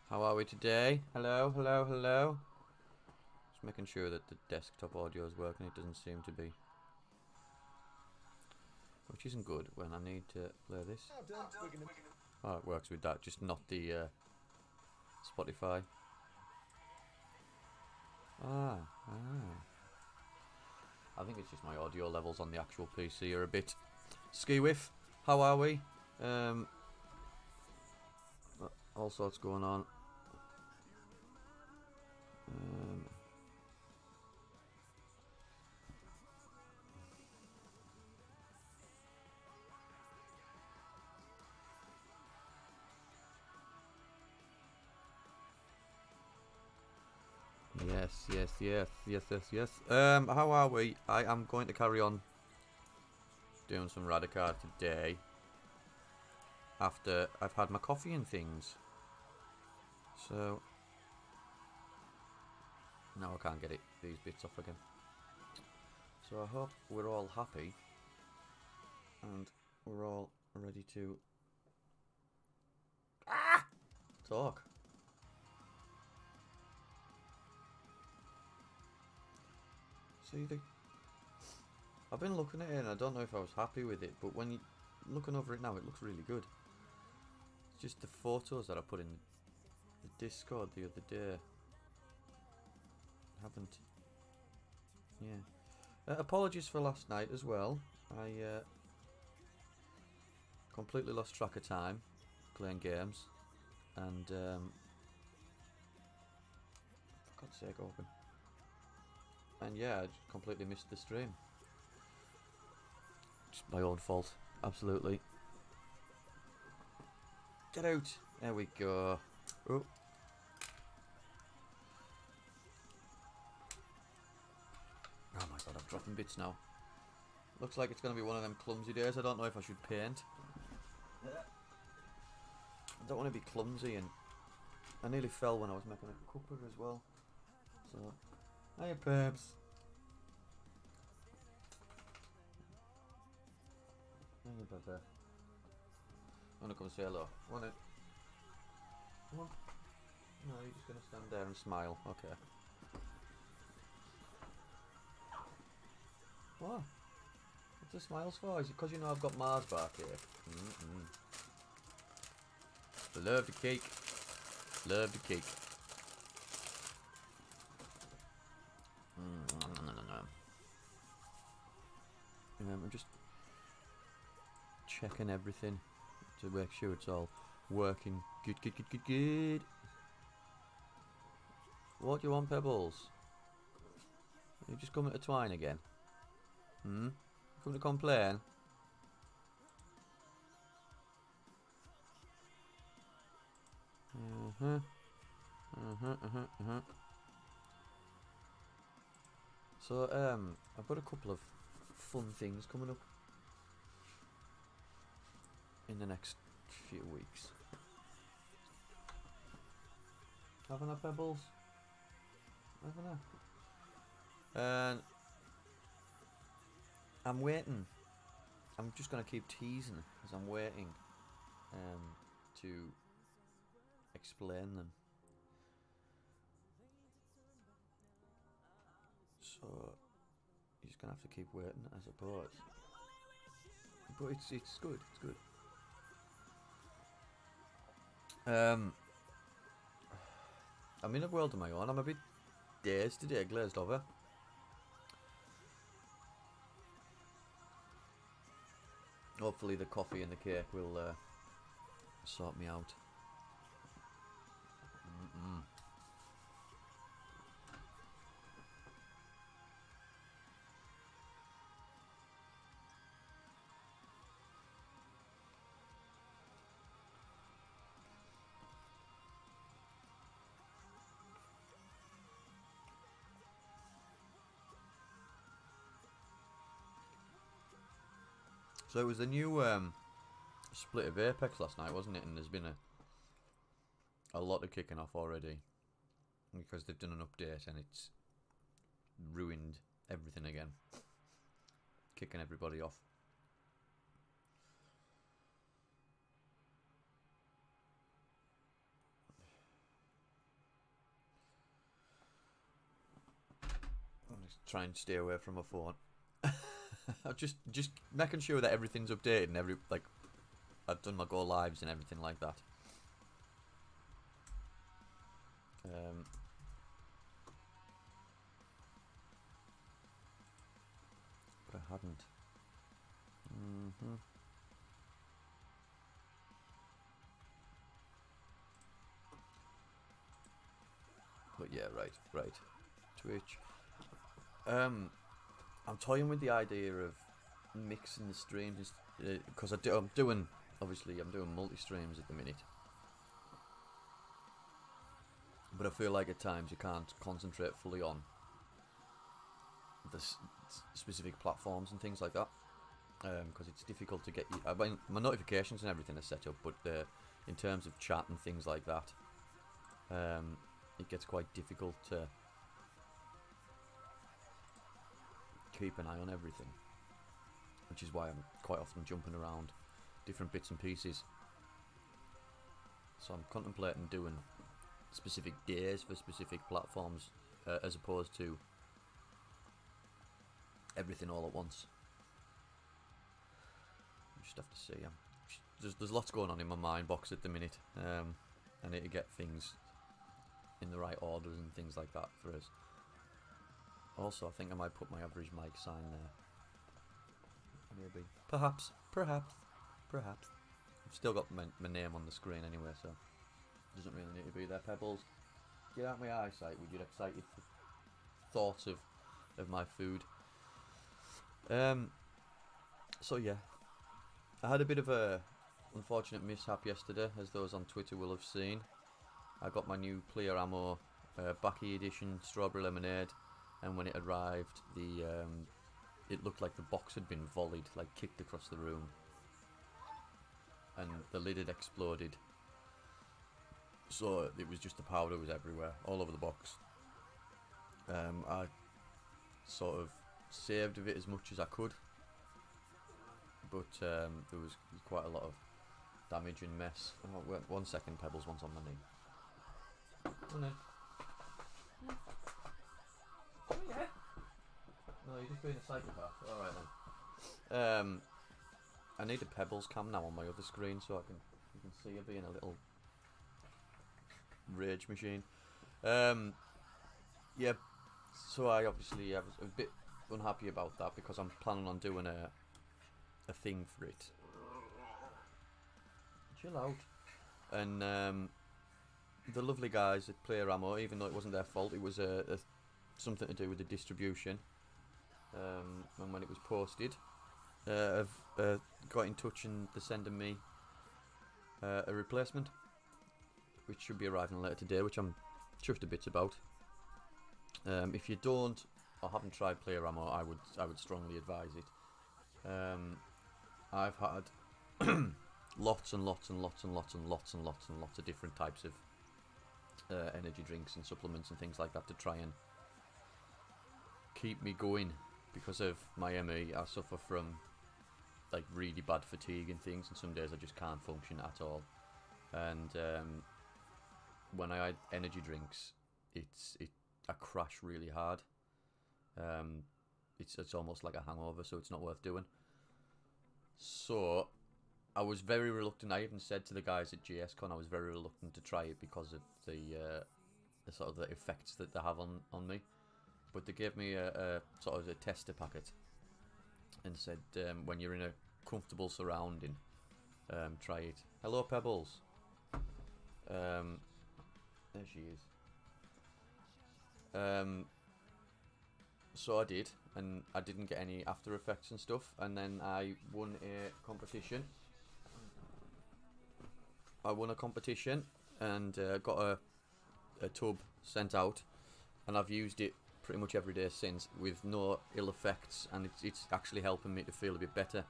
How are we today? Hello, hello, hello. Just making sure that the desktop audio is working. It doesn't seem to be. Which isn't good when I need to play this. Oh, it works with that, just not the Spotify. I think it's just my audio levels on the actual PC are a bit ski-whiff. How are we? All sorts going on. Yes. How are we? I am going to carry on doing some Radicard today. After I've had my coffee and things. So now I can't get these bits off again. So I hope we're all happy and we're all ready to talk. See, I've been looking at it and I don't know if I was happy with it, but when you're looking over it now, it looks really good. It's just the photos that I put in the Discord the other day. Haven't. Yeah. Apologies for last night as well. I completely lost track of time playing games, and for God's sake, open. And yeah, I just completely missed the stream. Just my own fault, absolutely. Get out! There we go. Oh. Oh my god, I'm dropping bits now. Looks like it's going to be one of them clumsy days. I don't know if I should paint. I don't want to be clumsy, and I nearly fell when I was making a cuppa as well. So, hiya Pebs. Hiya Pepper. I'm going to come say hello. Wanna? Come on. No, you're just going to stand there and smile. Okay. What? What's the smiles for? Is it because you know I've got Mars back here? Love the cake. Love the cake. I'm just checking everything to make sure it's all working. Good. What do you want, Pebbles? Are you just coming to twine again? You come to complain? So, I've got a couple of fun things coming up in the next few weeks. Haven't I, Pebbles? Haven't I? And I'm waiting. I'm just going to keep teasing as I'm waiting to explain them. So you're just going to have to keep waiting, I suppose. But it's good. It's good. I'm in a world of my own. I'm a bit dazed today, glazed over. Hopefully the coffee and the cake will sort me out. So it was the new split of Apex last night, wasn't it? And there's been a lot of kicking off already because they've done an update and it's ruined everything again, kicking everybody off. try and stay away from my phone. just making sure that everything's updated and I've done my go lives and everything like that. But I hadn't. But yeah, right. Twitch. I'm toying with the idea of mixing the streams because I'm doing multi-streams at the minute. But I feel like at times you can't concentrate fully on the specific platforms and things like that, because it's difficult to get you. My notifications and everything are set up, but in terms of chat and things like that, it gets quite difficult to keep an eye on everything, which is why I'm quite often jumping around different bits and pieces. So I'm contemplating doing specific days for specific platforms, as opposed to everything all at once. I just have to see. There's lots going on in my mind box at the minute. I need to get things in the right orders and things like that for us. Also, I think I might put my average mic sign there. Maybe. Perhaps. I've still got my name on the screen anyway, so it doesn't really need to be there. Pebbles, get out my eyesight with your excited thoughts of my food. So yeah, I had a bit of a unfortunate mishap yesterday, as those on Twitter will have seen. I got my new Player Ammo Backy Edition Strawberry Lemonade, and when it arrived, it looked like the box had been volleyed, like kicked across the room, and the lid had exploded. So it was just the powder was everywhere, all over the box. I sort of saved of it as much as I could, but there was quite a lot of damage and mess. Oh, wait, 1 second, Pebbles, one's on my knee. Oh no. Oh yeah. No, you're just being a psychopath. Alright then. I need a Pebbles cam now on my other screen so you can see her being a little rage machine. Yeah, so I was a bit unhappy about that because I'm planning on doing a thing for it. Chill out. And the lovely guys at Player Ammo, even though it wasn't their fault, it was something to do with the distribution. And when it was posted, I've got in touch and they're sending me a replacement, which should be arriving later today, which I'm chuffed a bit about. If you don't or haven't tried Player Ammo, I would strongly advise it. I've had lots and lots of different types of energy drinks and supplements and things like that to try and keep me going. Because of my ME, I suffer from like really bad fatigue and things, and some days I just can't function at all. And when I had energy drinks, I crash really hard. It's almost like a hangover, so it's not worth doing. So I was very reluctant. I even said to the guys at GSCon I was very reluctant to try it because of the sort of the effects that they have on me. But they gave me a sort of a tester packet and said when you're in a comfortable surrounding, try it. Hello, Pebbles. There she is. So I did, and I didn't get any after effects and stuff. And then I won a competition. And got a tub sent out, and I've used it pretty much every day since with no ill effects, and it's actually helping me to feel a bit better.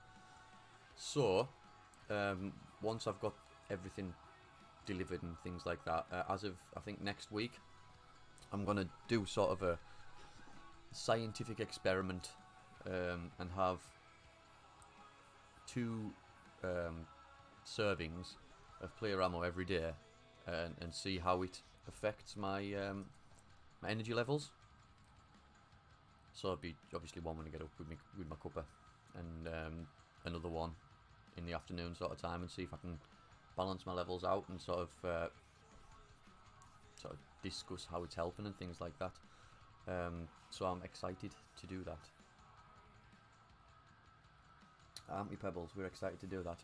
So once I've got everything delivered and things like that, as of I think next week, I'm gonna do sort of a scientific experiment and have 2 servings of Player Ammo every day and see how it affects my my energy levels. So it'd be obviously one when I get up with my cuppa, and another one in the afternoon sort of time, and see if I can balance my levels out and sort of discuss how it's helping and things like that. So I'm excited to do that. Aren't we, Pebbles? We're excited to do that.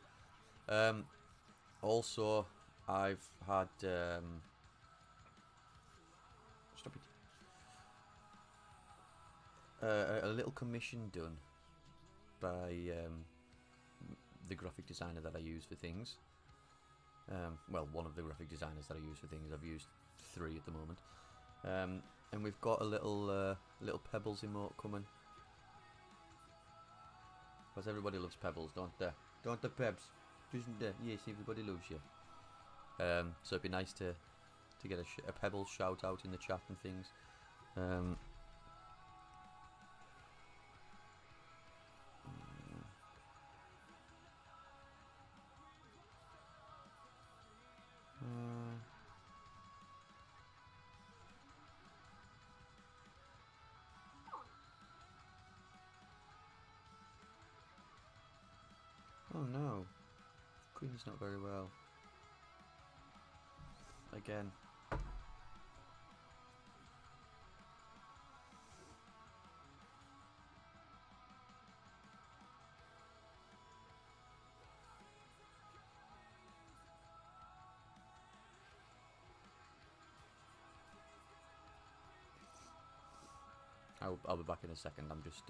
Also, I've had stop it. A little commission done by the graphic designer that I use for things. Well, one of the graphic designers that I use for things. I've used 3 at the moment. And we've got a little Pebbles emote coming. Because everybody loves Pebbles, don't they? Don't they, Pebs? Doesn't they? Yes, everybody loves you. So it'd be nice to get a Pebbles shout out in the chat and things. Oh no, Queen's not very well. Again. I'll be back in a second. I'm just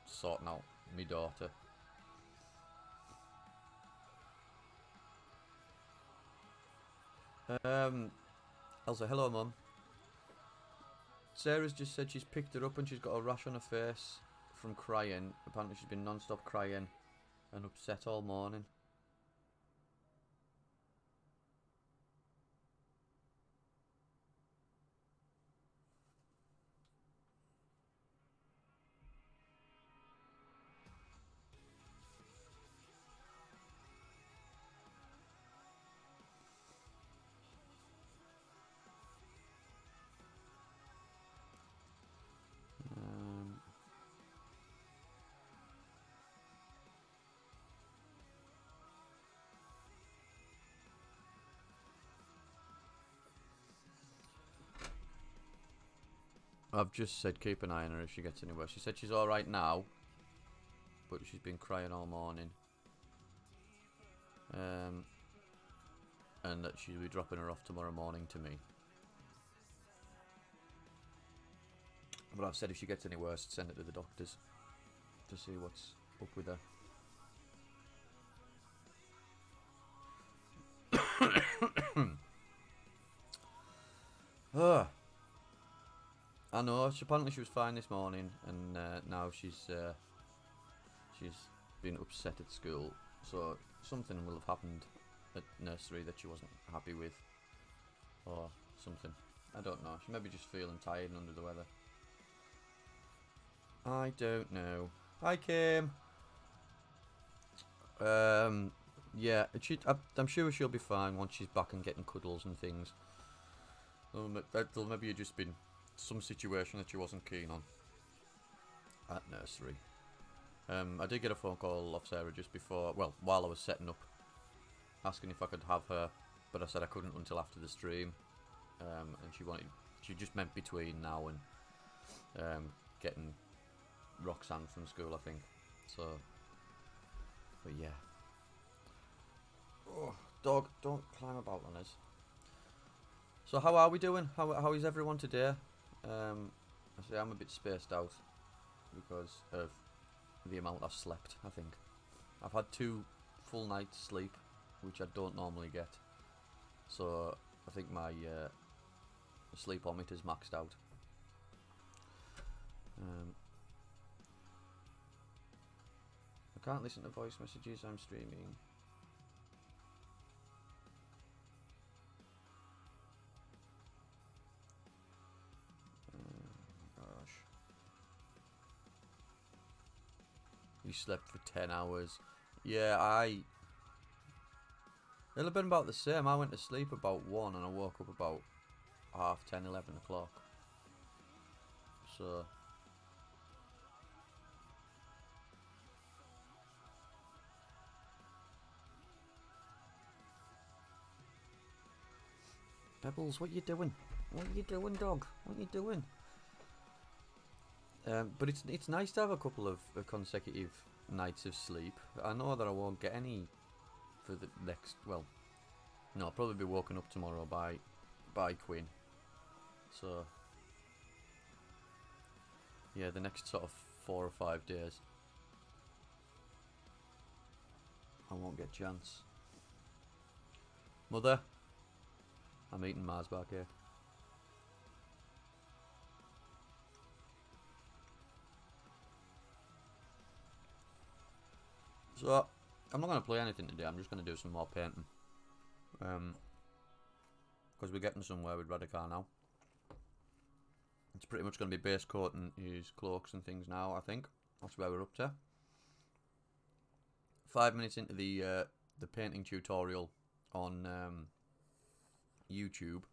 sorting out my daughter. Elsa, hello mum. Sarah's just said she's picked her up and she's got a rash on her face from crying. Apparently she's been non-stop crying and upset all morning. I've just said keep an eye on her if she gets anywhere. She said she's alright now, but she's been crying all morning. And that she'll be dropping her off tomorrow morning to me. But I've said if she gets any worse, send it to the doctors to see what's up with her. I know. Apparently she was fine this morning, and now she's been upset at school. So something will have happened at nursery that she wasn't happy with, or something. I don't know. She may be just feeling tired and under the weather. I don't know. Hi, Kim. Yeah, I'm sure she'll be fine once she's back and getting cuddles and things. There'll maybe have just been some situation that she wasn't keen on at nursery. I did get a phone call off Sarah just before, well, while I was setting up, asking if I could have her, but I said I couldn't until after the stream. And she just meant between now and getting Roxanne from school, I think. So, but yeah. Oh, dog, don't climb about on us. So how are we doing? How is everyone today? I say I'm a bit spaced out because of the amount I've slept, I think. I've had 2 full nights sleep, which I don't normally get. So I think my sleepometer's maxed out. I can't listen to voice messages, I'm streaming. Gosh. You slept for 10 hours. Yeah, it'll have been about the same. I went to sleep about 1 and I woke up about 10:30, 11 o'clock. So Pebbles, what you doing? What you doing, dog? What you doing? But it's nice to have a couple of consecutive nights of sleep. I know that I won't get any for the next. Well, no, I'll probably be woken up tomorrow by Quinn. So yeah, the next sort of 4 or 5 days, I won't get a chance. Mother, I'm eating Mars back here. So, I'm not going to play anything today, I'm just going to do some more painting. Because we're getting somewhere with Radicar now. It's pretty much going to be base coat and use cloaks and things now, I think. That's where we're up to. 5 minutes into the painting tutorial on YouTube,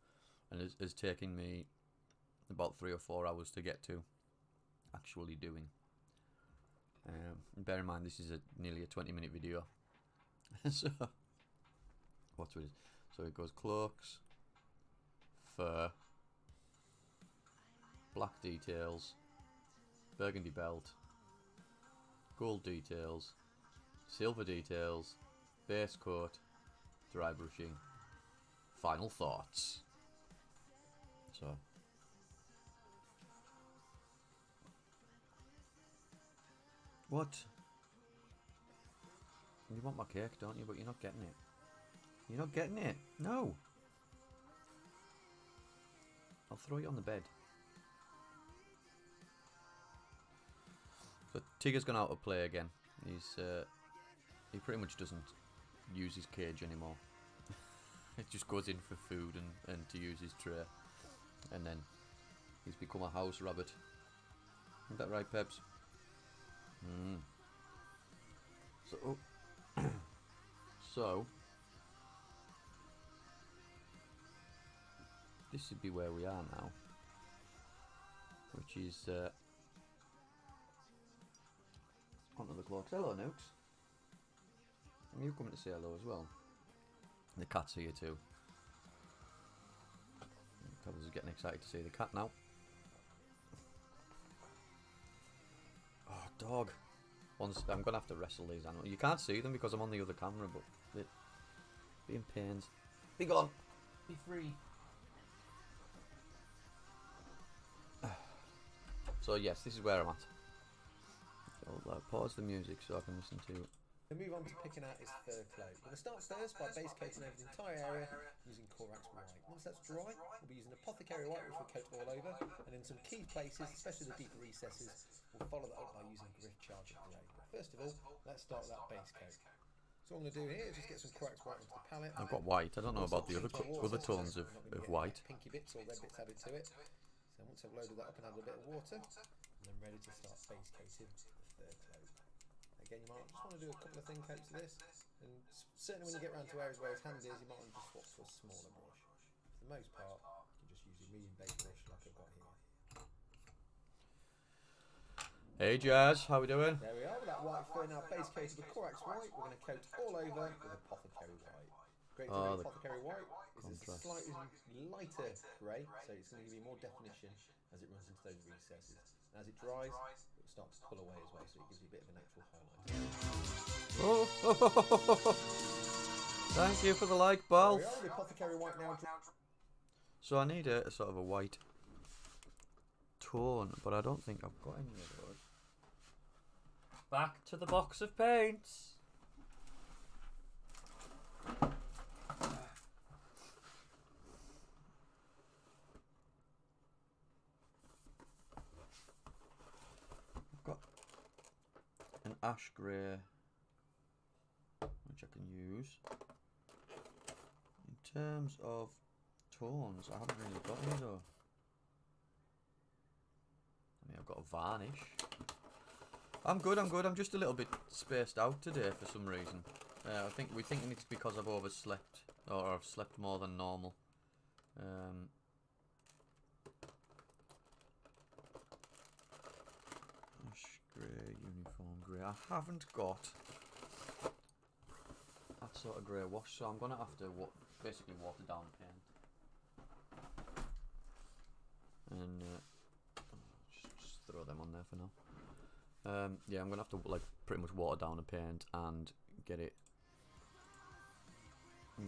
and it's taking me about 3 or 4 hours to get to actually doing. Bear in mind, this is nearly a 20-minute video. So, what's it? So it goes cloaks, fur, black details, burgundy belt, gold details, silver details, base coat, dry brushing, final thoughts. So. What? You want my cake, don't you? But you're not getting it. You're not getting it. No. I'll throw you on the bed. So Tigger's gone out to play again. He pretty much doesn't use his cage anymore. It just goes in for food and to use his tray. And then he's become a house rabbit. Isn't that right, Peps? So, so this would be where we are now, which is onto the clocks. Hello, Nukes. And you coming to say hello as well? The cat's here too. Pebbles is getting excited to see the cat now. Oh, dog. I'm gonna have to wrestle these animals. You can't see them because I'm on the other camera, but they're being pains. Be gone. Be free. So yes, this is where I'm at. I'll pause the music so I can listen to it. We'll move on to picking out his fur cloak. We're going to start first by base coating over the entire area using Corax White. Once that's dry, we'll be using Apothecary White, which we'll coat all over, and in some key places, especially the deeper recesses, we'll follow that up by using Griff Charger Grey. But first of all, let's start with that base coat. So what I'm going to do here is just get some Corax White onto the palette. I've got white. I don't know about the other tones of white. Pinky bits or red bits added to it. So once I've loaded that up and added a bit of water, and then ready to start base coating the fur cloak. Again, you might just want to do a couple of thin coats of this, and certainly when you get around to areas where his hand is, you might want to just swap to a smaller brush. For the most part, you can just use your medium base brush like I've got here. Hey Jazz, how we doing? There we are, with that white fur now base coated with Corax White. We're going to coat all over with Apothecary White. Great thing with Apothecary White is it's a slightly lighter grey, so it's going to give you more definition as it runs into those recesses. And as it dries, it will start to pull away as well, so it gives you a bit of a natural highlight. Thank you for the like, Balf. There we are, the Apothecary White now. So I need a sort of a white tone, but I don't think I've got any of those. Back to the box of paints. An ash grey, which I can use. In terms of tones, I haven't really got any though. I mean, I've got a varnish. I'm good. I'm just a little bit spaced out today for some reason. We're thinking it's because I've overslept, or I've slept more than normal. Grey, uniform grey. I haven't got that sort of grey wash, so I'm going to have to basically water down paint. and just throw them on there for now. Yeah, I'm gonna have to like pretty much water down the paint and get it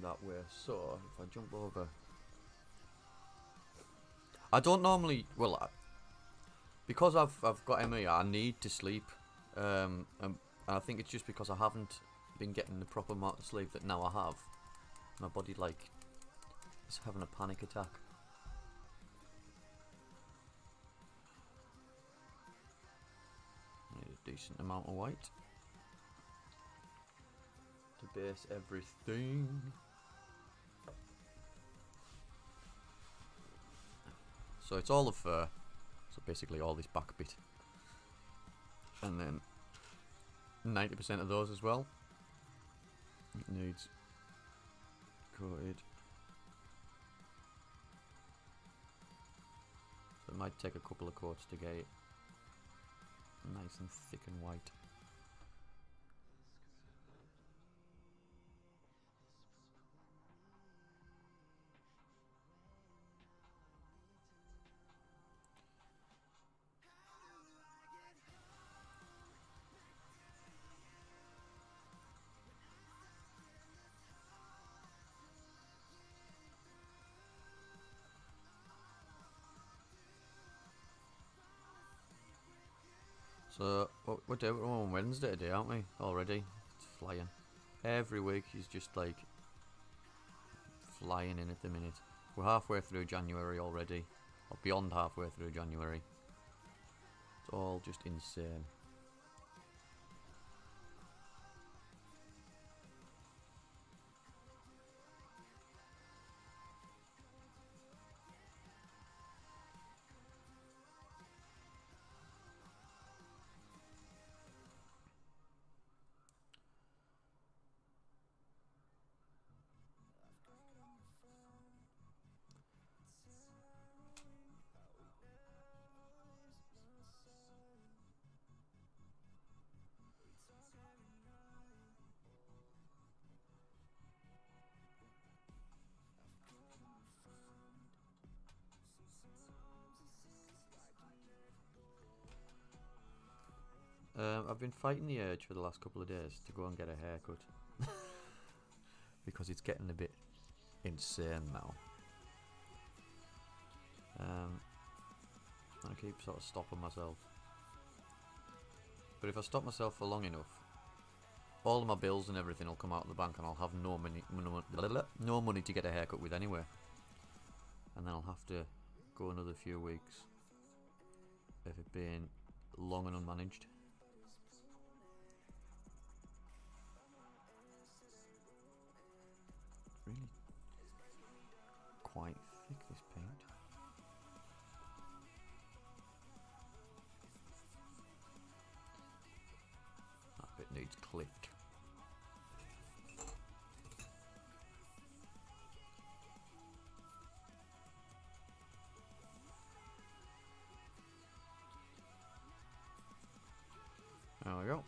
that way. So if I jump over, I don't normally, well, because I've got ME, I need to sleep. And I think it's just because I haven't been getting the proper amount of sleep that now I have. My body like is having a panic attack. Need a decent amount of white to base everything. So it's all of fur. So basically all this back bit. And then 90% of those as well. It needs coated. So it might take a couple of coats to get it nice and thick and white. So, we're on Wednesday today, aren't we? Already. It's flying. Every week is just like flying in at the minute. We're halfway through January already. Or beyond halfway through January. It's all just insane. I've been fighting the urge for the last couple of days to go and get a haircut. Because it's getting a bit insane now. I keep sort of stopping myself. But if I stop myself for long enough, all of my bills and everything will come out of the bank and I'll have no money to get a haircut with anyway. And then I'll have to go another few weeks of it being long and unmanaged. Really quite thick, this paint. That bit needs clipped. There we go.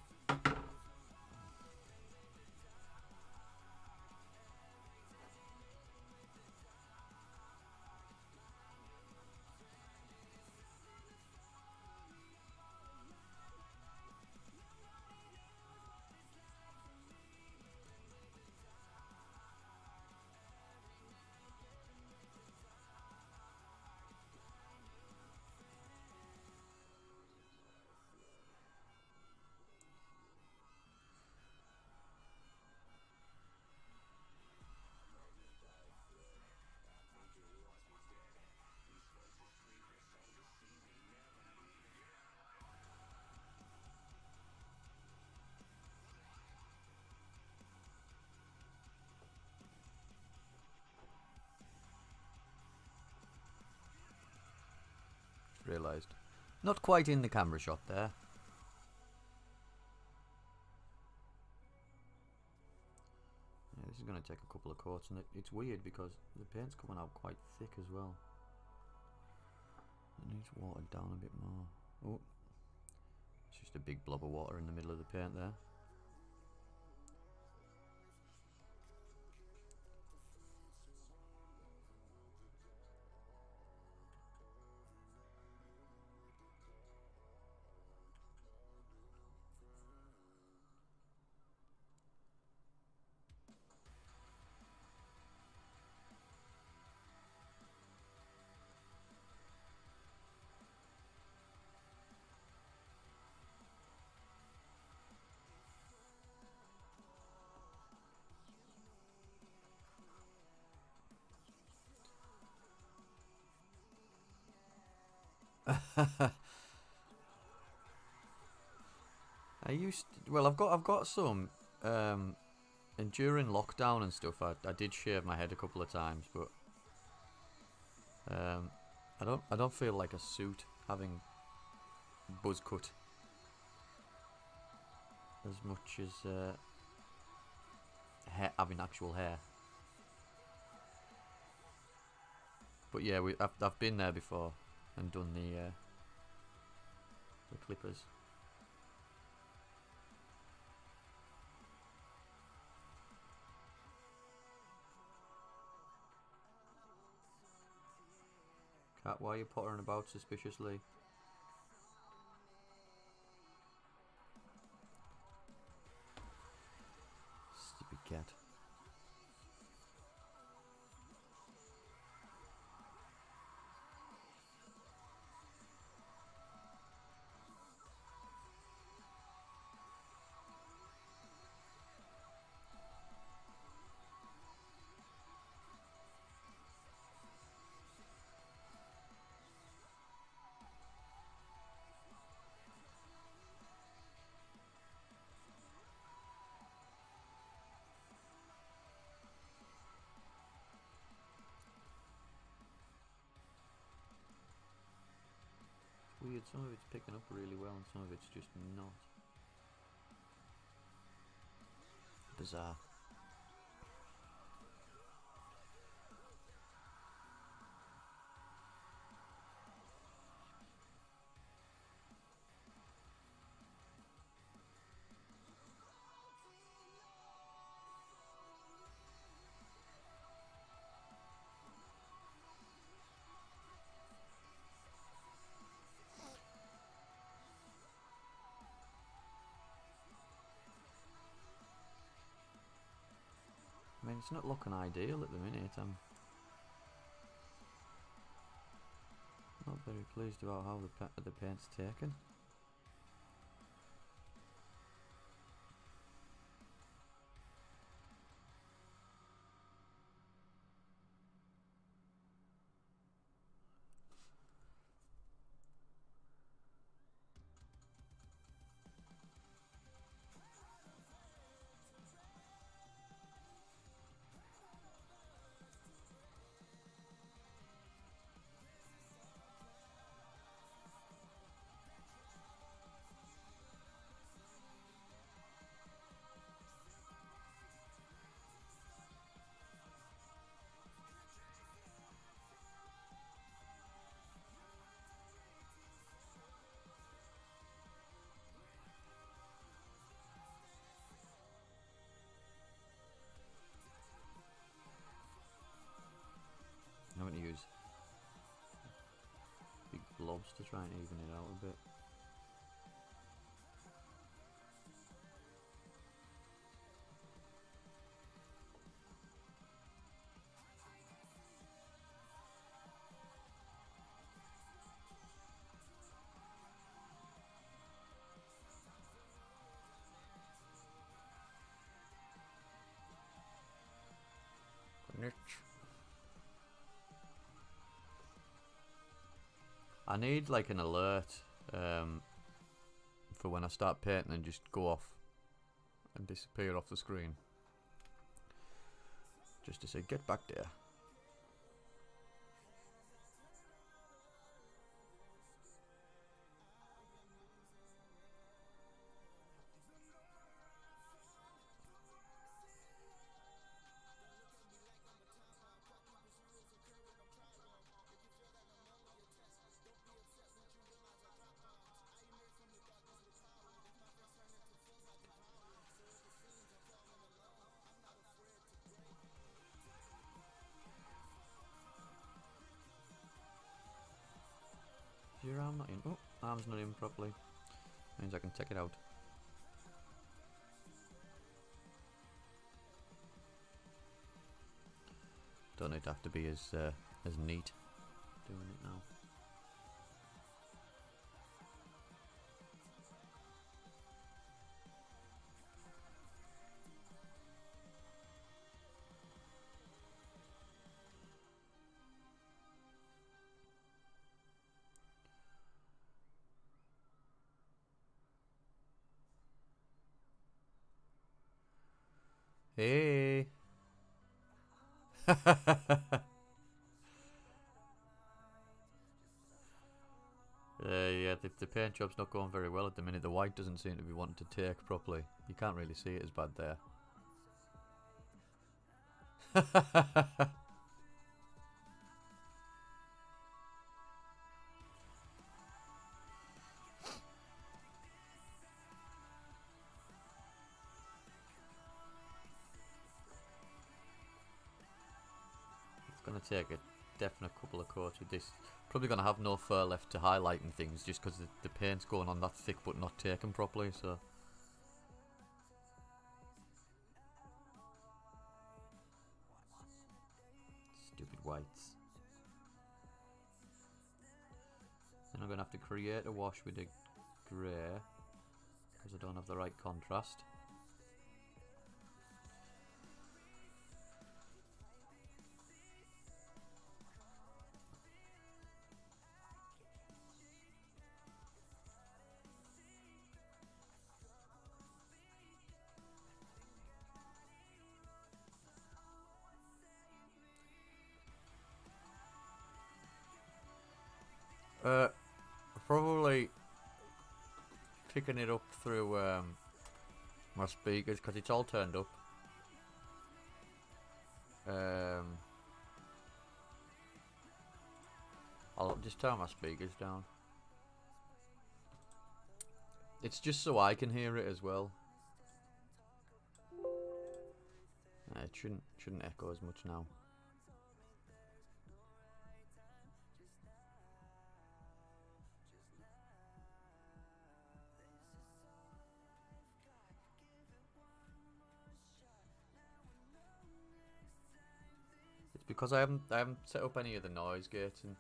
Realised. Not quite in the camera shot there. Yeah, this is going to take a couple of coats, and it's weird because the paint's coming out quite thick as well. It needs watered down a bit more. Oh, it's just a big blob of water in the middle of the paint there. Well, I've got some. And during lockdown and stuff, I did shave my head a couple of times, but I don't feel like a suit having buzz cut as much as having actual hair. But yeah, I've been there before and done the clippers. Cat, why are you pottering about suspiciously? Stupid cat. Weird, some of it's picking up really well and some of it's just not. Bizarre. I mean, it's not looking ideal at the minute. I'm not very pleased about how the paint's taken. I'm going to use big blobs to try and even it out a bit. I need like an alert for when I start painting and just go off and disappear off the screen. Just to say, get back there. Is your arm not in? Oh, arm's not in properly. Means I can take it out. Don't need to have to be as neat doing it now. Hey. Yeah, the paint job's not going very well at the minute. The white doesn't seem to be wanting to take properly. You can't really see it as bad there. It's going to take a definite couple of coats with this. Probably going to have no fur left to highlight and things just because the paint's going on that thick but not taken properly, so... Stupid whites. Then I'm going to have to create a wash with a grey because I don't have the right contrast. Probably picking it up through my speakers because it's all turned up. I'll just turn my speakers down. It's just so I can hear it as well. It shouldn't echo as much now. It's because I haven't set up any of the noise gating.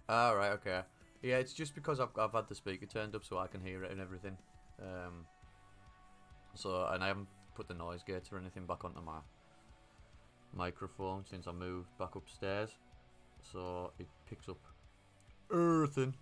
Ah, right, okay. Yeah, it's just because I've had the speaker turned up so I can hear it and everything. And I haven't put the noise gate or anything back onto my microphone since I moved back upstairs. So it picks up everything.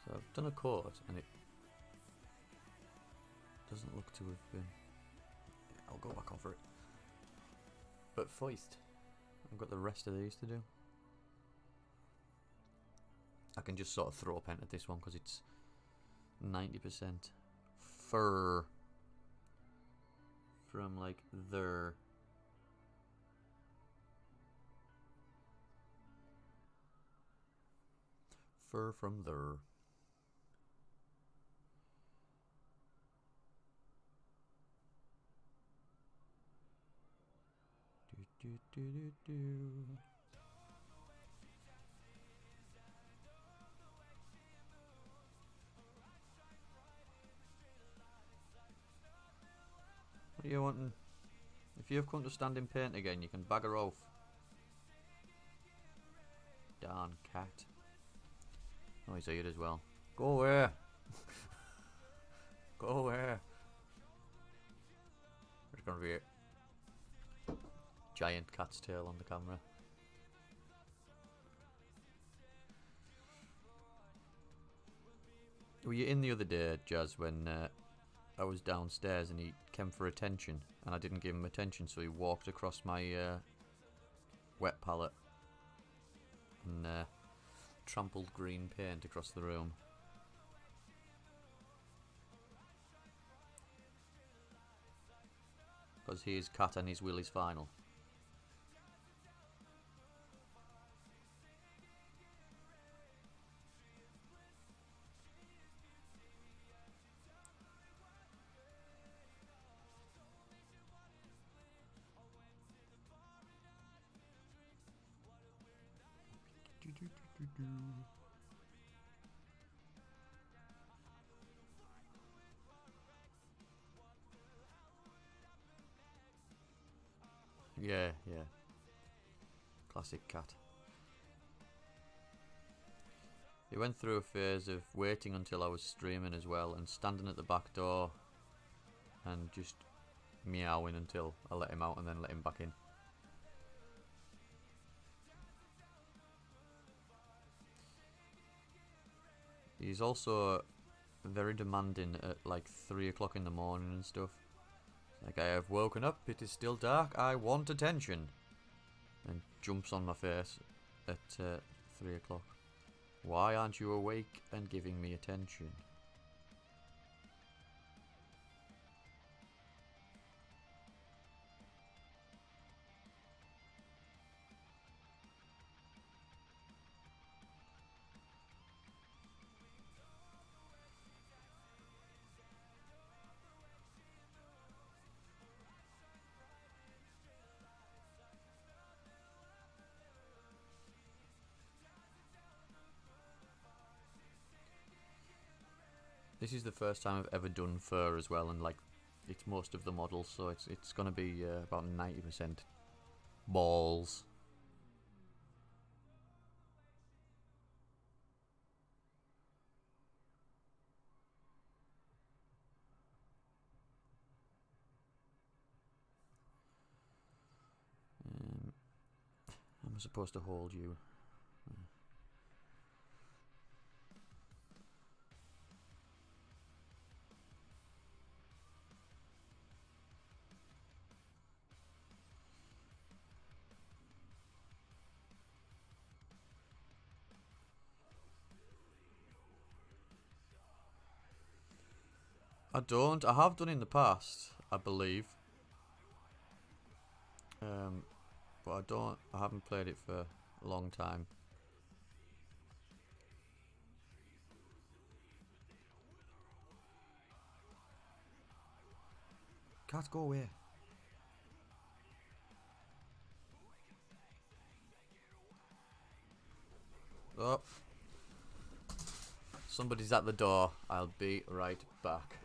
So I've done a coat and it doesn't look to have been... I'll go back over it. But foist. I've got the rest of these to do. I can just sort of throw a pen at this one because it's 90% fur from like there. Fur from there. Do, do, do, do. What are you wanting? If you've come to stand in paint again, you can bagger off. Darn cat. Oh, he's here as well. Go away! Go away! There's gonna be a giant cat's tail on the camera. Were you in the other day, Jazz, when I was downstairs and he came for attention and I didn't give him attention, so he walked across my wet palette and trampled green paint across the room. Because he is cat and his will is final. Yeah, yeah. Classic cat. He went through a phase of waiting until I was streaming as well, and standing at the back door and just meowing until I let him out and then let him back in. He's also very demanding at like 3 o'clock in the morning and stuff. Like, I have woken up, it is still dark, I want attention. And jumps on my face at 3 o'clock. Why aren't you awake and giving me attention? This is the first time I've ever done fur as well, and like, it's most of the models, so it's gonna be about 90% balls. I'm supposed to hold you. I don't. I have done in the past, I believe. But I haven't played it for a long time. Cat, go away. Oh. Somebody's at the door. I'll be right back.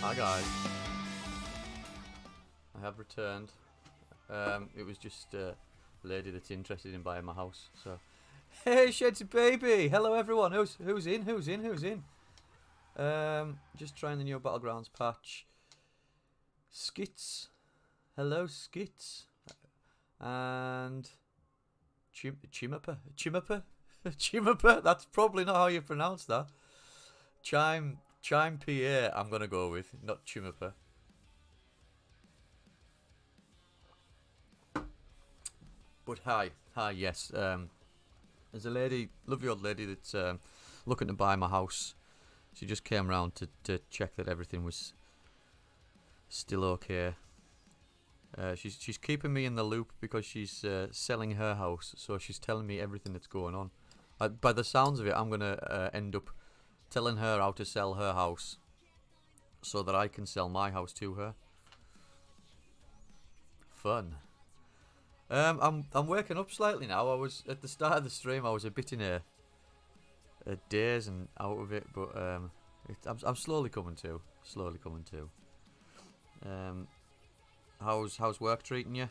Hi guys. I have returned. It was just a lady that's interested in buying my house. So, hey, Shed's baby. Hello everyone. Who's in? Who's in? Who's in? Just trying the new Battlegrounds patch. Skits. Hello, Skits. And Chimapa. Chimapa. That's probably not how you pronounce that. Chime PA. I'm gonna go with, not Chimapa. But hi, yes. There's a lady, lovely old lady that's looking to buy my house. She just came round to check that everything was still okay. She's keeping me in the loop because she's selling her house, so she's telling me everything that's going on. By the sounds of it, I'm gonna end up telling her how to sell her house, so that I can sell my house to her. Fun. I'm waking up slightly now. I was at the start of the stream. I was a bit in a daze and out of it, but I'm slowly coming to. Slowly coming to. How's work treating you?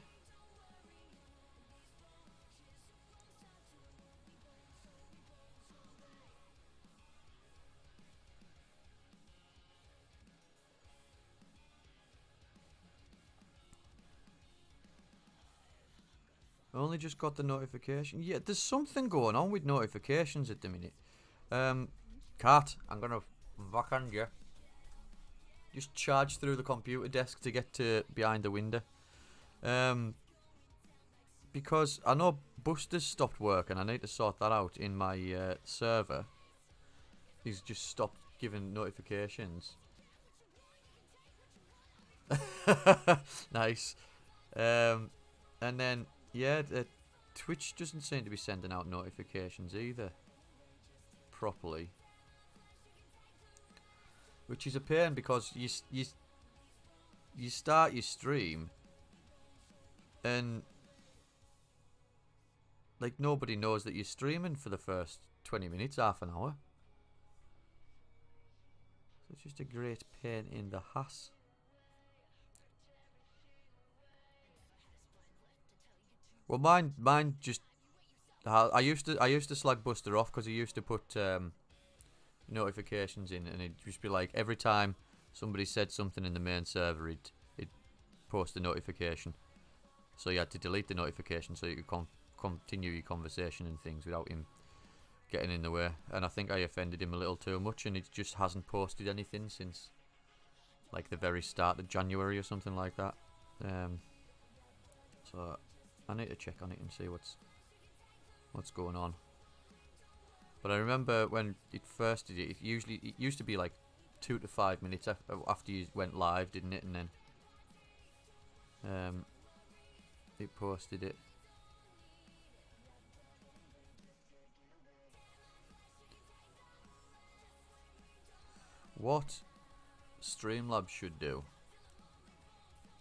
I only just got the notification. Yeah, there's something going on with notifications at the minute. Cat, I'm gonna backhand you. Just charge through the computer desk to get to behind the window. Because I know Buster's stopped working. I need to sort that out in my server. He's just stopped giving notifications. Nice. And then, yeah, Twitch doesn't seem to be sending out notifications either properly, which is a pain because you start your stream and like nobody knows that you're streaming for the first 20 minutes, half an hour. So it's just a great pain in the ass. Well, mine just. I used to slag Buster off because he used to put notifications in, and it'd just be like every time somebody said something in the main server, it'd post a notification. So you had to delete the notification so you could continue your conversation and things without him getting in the way. And I think I offended him a little too much, and he just hasn't posted anything since like the very start of January or something like that. So I need to check on it and see what's going on. But I remember when it first did it, it used to be like 2 to 5 minutes after you went live, didn't it? And then it posted it. What Streamlabs should do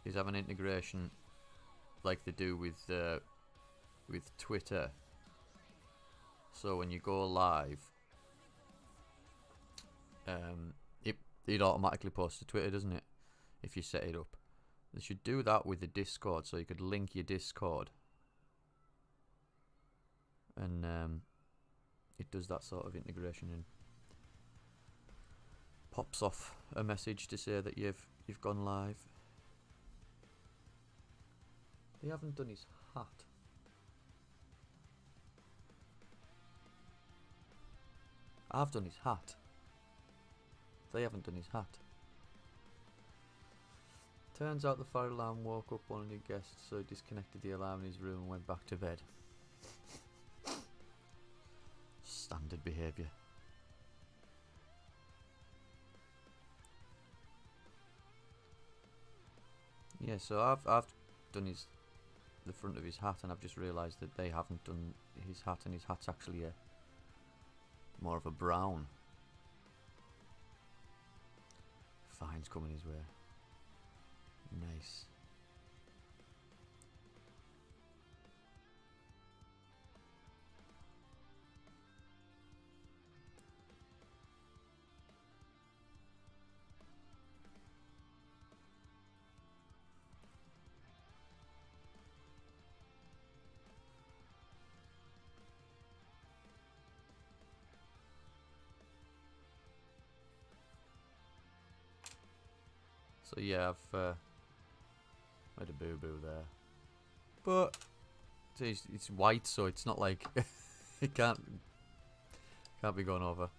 is have an integration like they do with Twitter. So when you go live, it automatically posts to Twitter, doesn't it? If you set it up, they should do that with the Discord, so you could link your Discord, and it does that sort of integration and pops off a message to say that you've gone live. They haven't done his hat. I've done his hat. They haven't done his hat. Turns out the fire alarm woke up one of the guests, so he disconnected the alarm in his room and went back to bed. Standard behaviour. Yeah, so I've done the front of his hat, and I've just realised that they haven't done his hat, and his hat's actually more of a brown. Fine's coming his way. Nice. So yeah, I've made a boo-boo there. But it's white, so it's not like it can't be gone over.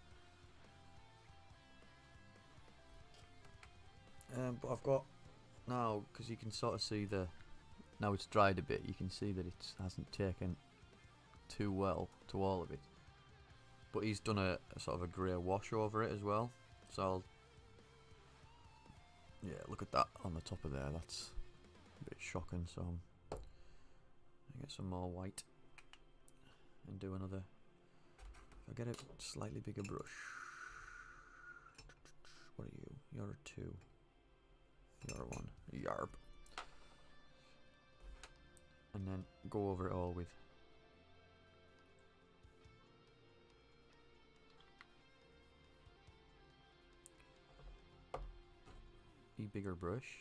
But I've got now, because you can sort of see now it's dried a bit, you can see that it hasn't taken too well to all of it. But he's done a sort of a grey wash over it as well. So yeah, look at that on the top of there. That's a bit shocking. So I get some more white and do another. If I get a slightly bigger brush. What are you? You're a 2. You're a 1. Yarp. And then go over it all with a bigger brush.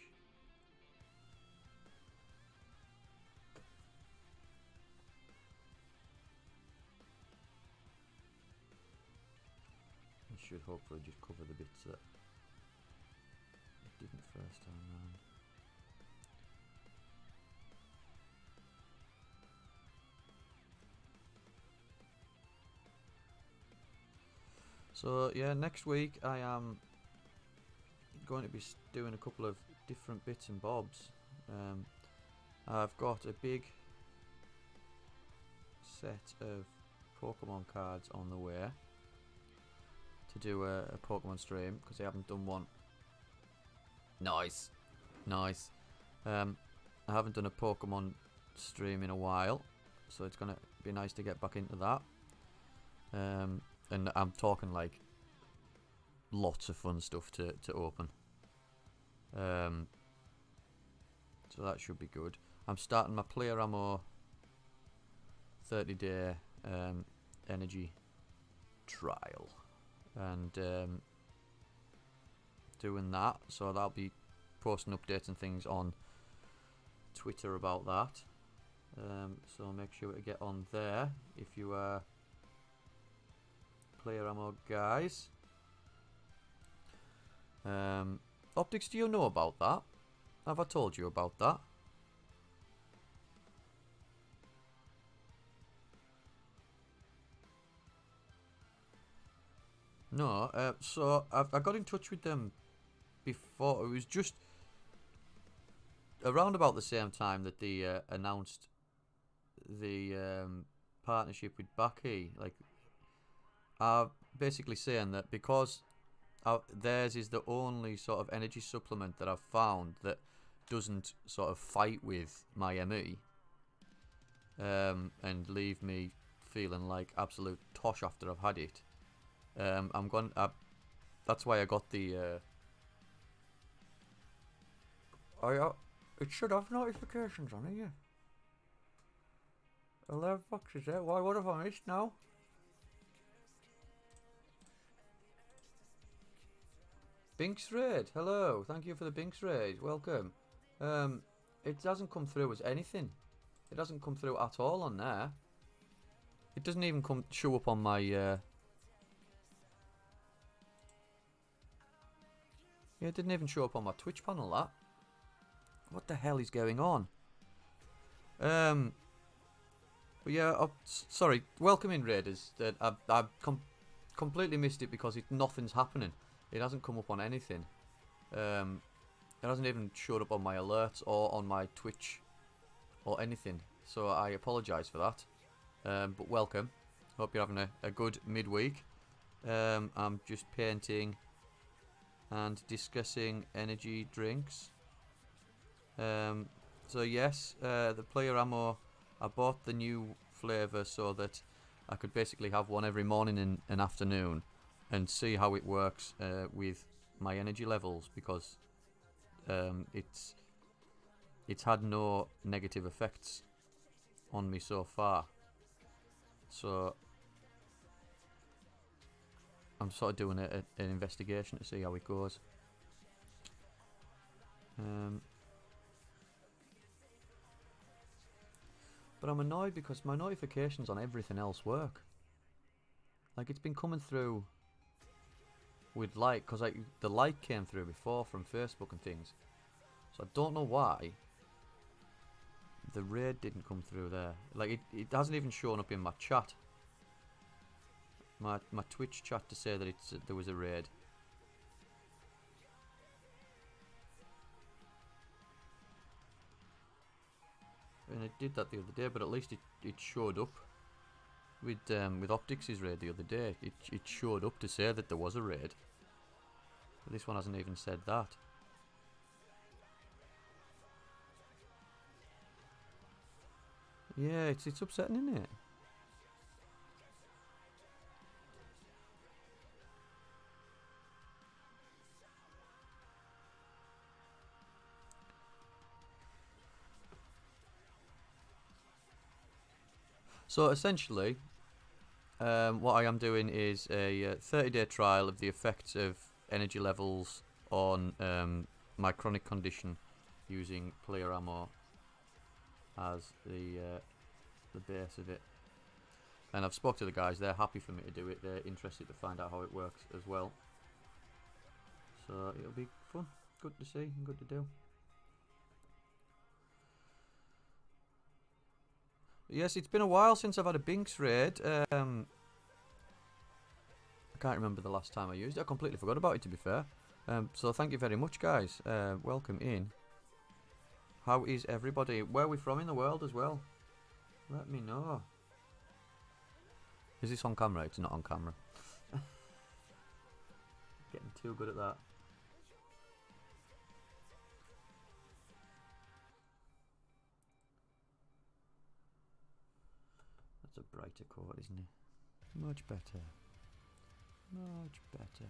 It should hopefully just cover the bits that it didn't first time round. So yeah, next week I am going to be doing a couple of different bits and bobs. I've got a big set of Pokemon cards on the way to do a Pokemon stream, because I haven't done one. Nice. I haven't done a Pokemon stream in a while, so it's gonna be nice to get back into that. And I'm talking like lots of fun stuff to open. So that should be good. I'm starting my Player Ammo 30-day energy trial, and doing that. So I'll be posting updates and things on Twitter about that. So make sure to get on there if you are Player Ammo guys. Optics, do you know about that? Have I told you about that? No, so I got in touch with them before. It was just around about the same time that they announced the partnership with Baki. Like, basically saying that because theirs is the only sort of energy supplement that I've found that doesn't sort of fight with my ME and leave me feeling like absolute tosh after I've had it. That's why I got the. It should have notifications on it, yeah. 11 boxes there. Why? What have I missed now? Binks Raid, hello. Thank you for the Binks Raid. Welcome. It doesn't come through as anything. It doesn't come through at all on there. It doesn't even show up on my. Yeah, it didn't even show up on my Twitch panel. That. What the hell is going on? But yeah, sorry. Welcome in, Raiders. I've completely missed it because nothing's happening. It hasn't come up on anything. It hasn't even showed up on my alerts or on my Twitch or anything. So I apologise for that. But welcome. Hope you're having a good midweek. I'm just painting and discussing energy drinks. So yes, the Player Ammo, I bought the new flavour so that I could basically have one every morning and afternoon and see how it works with my energy levels, because it's had no negative effects on me so far. So I'm sort of doing an investigation to see how it goes. But I'm annoyed because my notifications on everything else work. Like, it's been coming through with like, because the like came through before from Facebook and things, so I don't know why the raid didn't come through there. Like it hasn't even shown up in my chat, my Twitch chat, to say that there was a raid. And it did that the other day, but at least it showed up with Optics' raid the other day. It showed up to say that there was a raid. But this one hasn't even said that. Yeah, it's upsetting, isn't it? So essentially, what I am doing is a 30-day trial of the effects of energy levels on my chronic condition, using player ammo as the base of it. And I've spoke to the guys; they're happy for me to do it. They're interested to find out how it works as well. So it'll be fun, good to see, and good to do. Yes, it's been a while since I've had a Binks raid. I can't remember the last time I used it. I completely forgot about it, to be fair. So thank you very much, guys. Welcome in. How is everybody? Where are we from in the world as well? Let me know. Is this on camera? It's not on camera. Getting too good at that. That's a brighter coat, isn't it? Much better. Much better.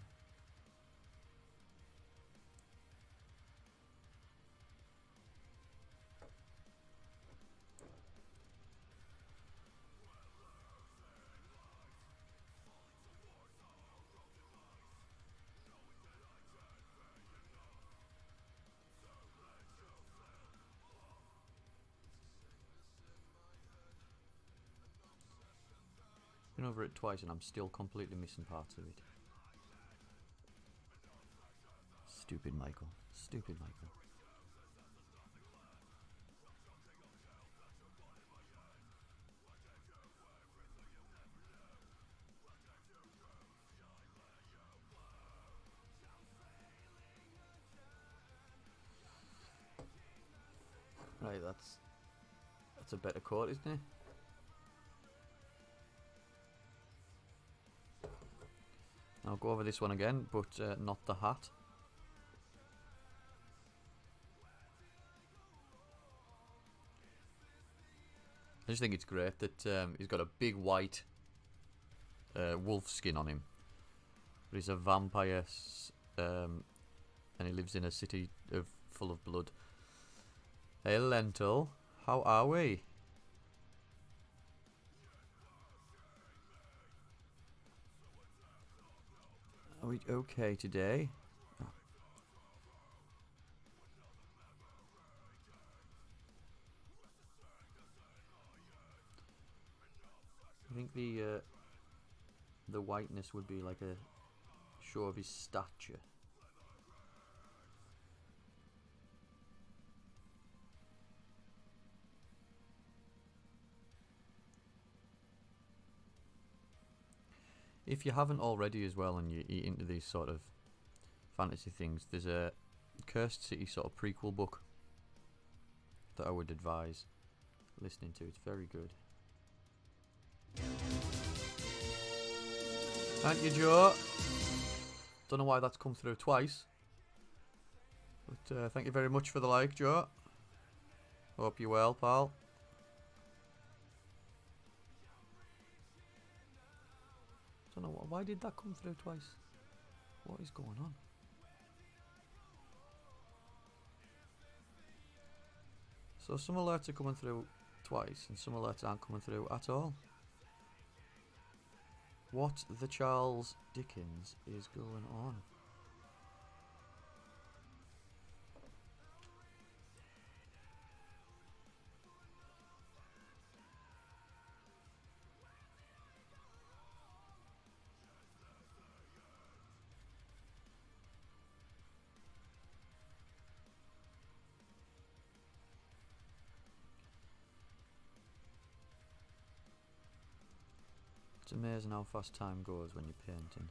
Been over it twice and I'm still completely missing parts of it. Stupid Michael. Stupid Michael. Right, that's a better coat, isn't it? I'll go over this one again, but not the hat. I just think it's great that he's got a big white wolf skin on him. But he's a vampire, and he lives in a city full of blood. Hey Lentil, how are we? Are we okay today? Oh. I think the whiteness would be like a show of his stature. If you haven't already as well and you're into these sort of fantasy things, there's a Cursed City sort of prequel book that I would advise listening to. It's very good. Thank you, Joe. Don't know why that's come through twice, but thank you very much for the like, Joe. Hope you're well, pal. Don't know why did that come through twice. What is going on? So some alerts are coming through twice and some alerts aren't coming through at all. What the Charles Dickens is going on? amazing how fast time goes when you're painting.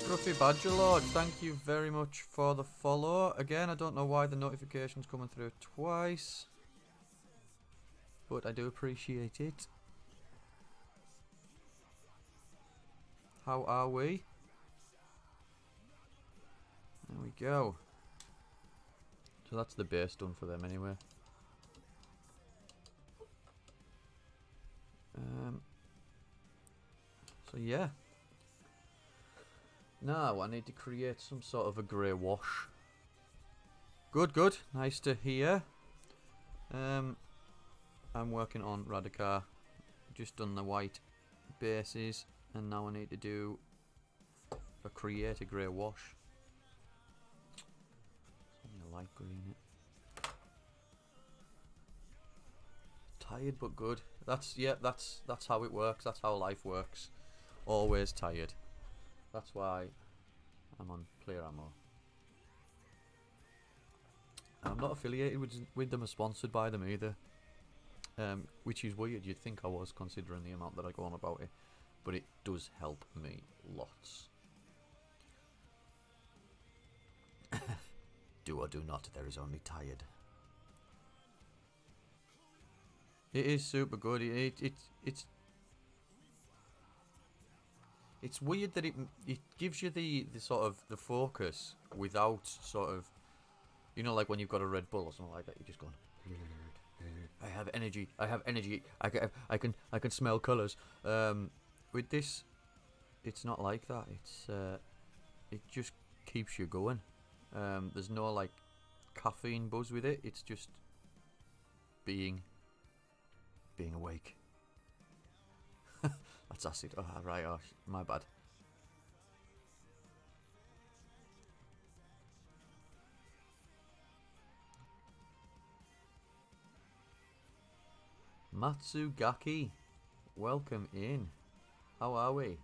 Scruffy Badger Lord, thank you very much for the follow. Again, I don't know why the notification's coming through twice, but I do appreciate it. How are we? There we go. So that's the base done for them anyway. So yeah. Now I need to create some sort of a grey wash. Good, good. Nice to hear. I'm working on Radicar. Just done the white bases, and now I need to do create a grey wash. Something light green. Tired but good. That's how it works. That's how life works. Always tired. That's why I'm on Player Ammo. I'm not affiliated with them or sponsored by them either. Which is weird. You'd think I was, considering the amount that I go on about it. But it does help me lots. Do or do not, there is only tired. It is super good. It's weird that it gives you the sort of the focus without sort of, you know, like when you've got a Red Bull or something like that, you're just going, I have energy, I can smell colours. With this, it's not like that. It just keeps you going. There's no like caffeine buzz with it. It's just being awake. That's acid. Oh, right. Oh, my bad. Matsugaki, welcome in. How are we?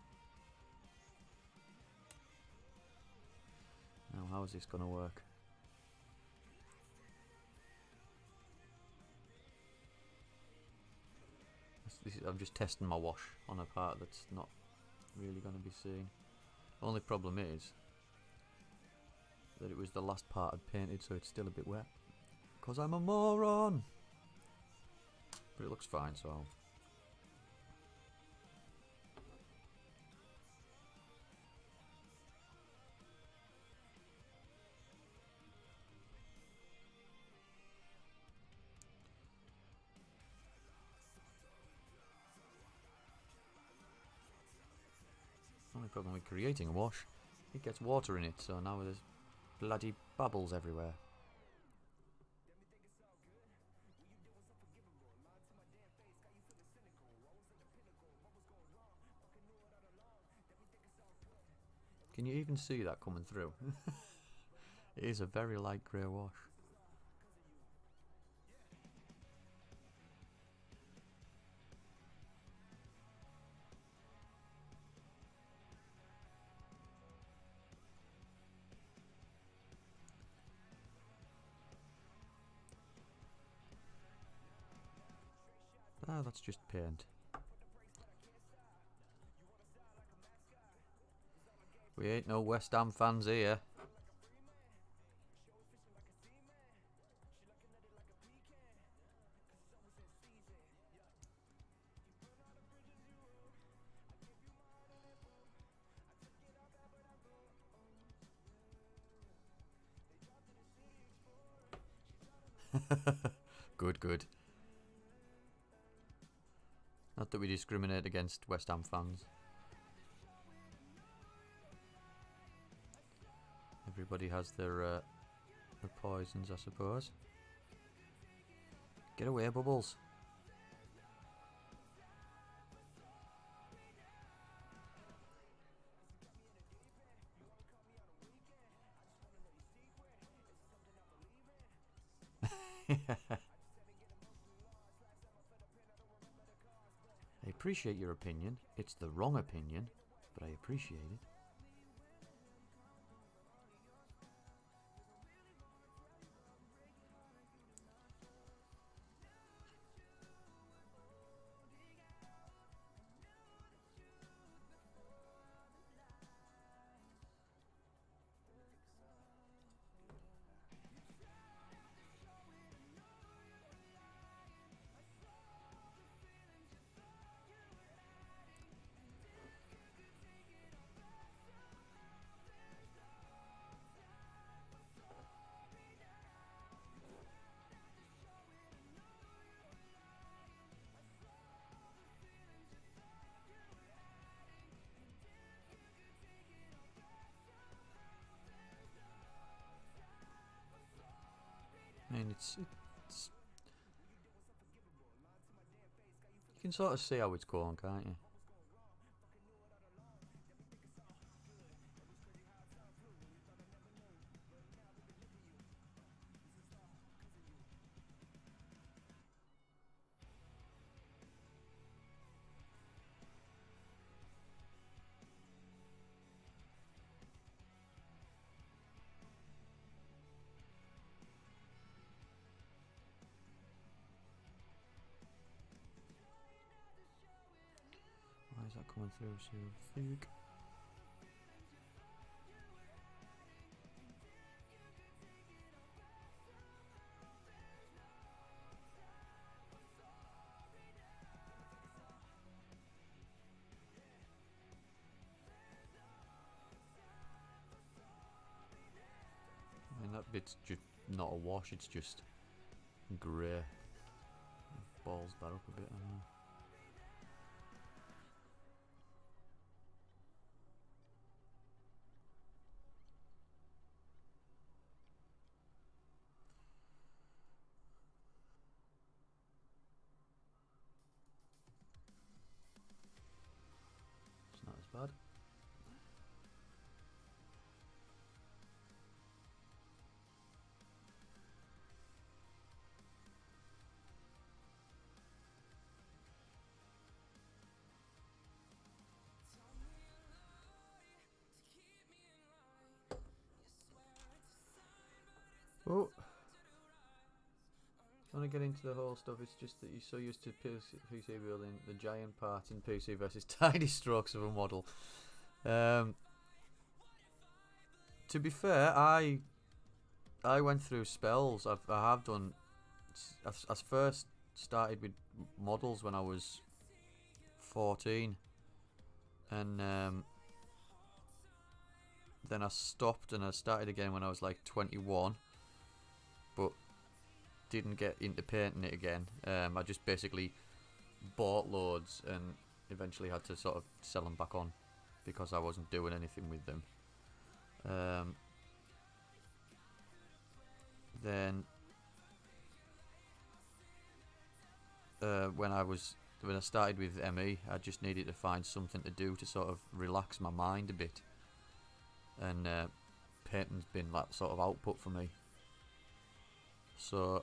Now, how is this gonna work? I'm just testing my wash on a part that's not really going to be seen. Only problem is that it was the last part I'd painted, so it's still a bit wet. Because I'm a moron! But it looks fine, so... Only problem with creating a wash, it gets water in it, so now there's bloody bubbles everywhere. Can you even see that coming through? It is a very light grey wash. Ah, that's just paint. We ain't no West Ham fans here. Good, good. Not that we discriminate against West Ham fans. Everybody has their poisons, I suppose. Get away, Bubbles. I appreciate your opinion. It's the wrong opinion, but I appreciate it. I mean, it's you can sort of see how it's going, can't you? Why is that coming through so thick? I mean, that bit's just not a wash, it's just grey. Balls that up a bit, I don't know. It's not as bad. Oh, when I get into the whole stuff, it's just that you're so used to PC building the giant parts in PC versus tiny strokes of a model. To be fair, I went through spells. I have done. I first started with models when I was 14, and then I stopped and I started again when I was like 21. But didn't get into painting it again. I just basically bought loads and eventually had to sort of sell them back on because I wasn't doing anything with them. Then when I started with ME, I just needed to find something to do to sort of relax my mind a bit, and painting's been that sort of output for me. So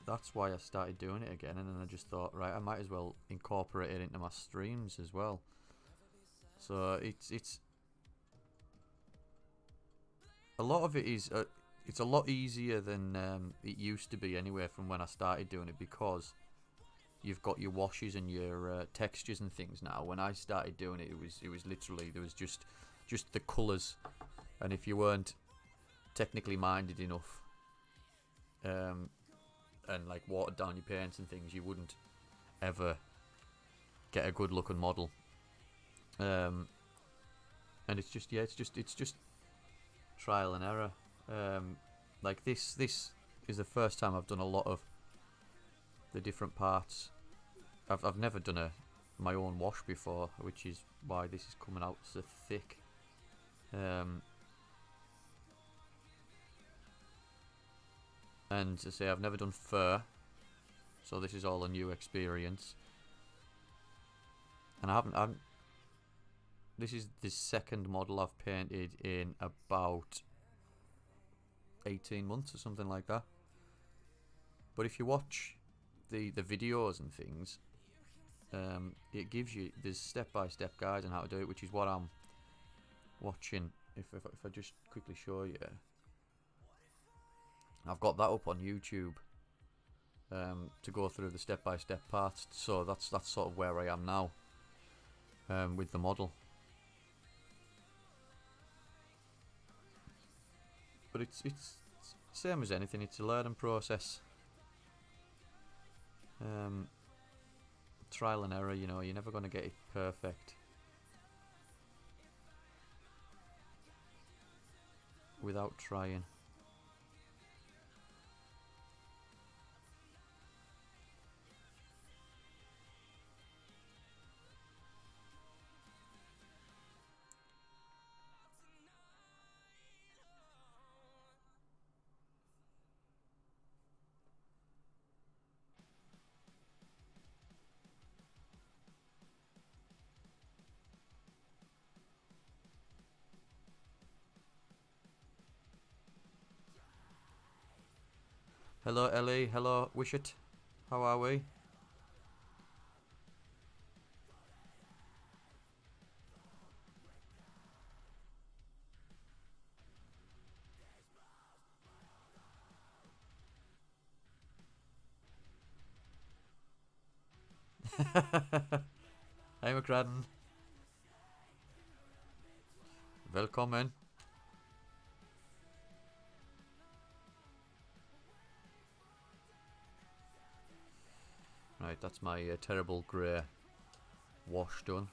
that's why I started doing it again, and then I just thought, right, I might as well incorporate it into my streams as well. So it's a lot of it is it's a lot easier than it used to be anyway from when I started doing it, because you've got your washes and your textures and things now. When I started doing it, it was literally, there was just the colours, and if you weren't technically minded enough and like watered down your paints and things, you wouldn't ever get a good looking model. And it's just trial and error. Like this is the first time I've done a lot of the different parts. I've never done my own wash before, which is why this is coming out so thick. And to say, I've never done fur, so this is all a new experience. And this is the second model I've painted in about 18 months or something like that. But if you watch the videos and things, it gives you this step-by-step guide on how to do it, which is what I'm watching. If I just quickly show you, I've got that up on YouTube to go through the step-by-step parts. So that's sort of where I am now with the model. But it's same as anything. It's a learning process. Trial and error, you know, you're never going to get it perfect without trying. Hello Ellie, hello Wishit, how are we? Hej McCradden. Velkommen. Right, that's my terrible grey wash done.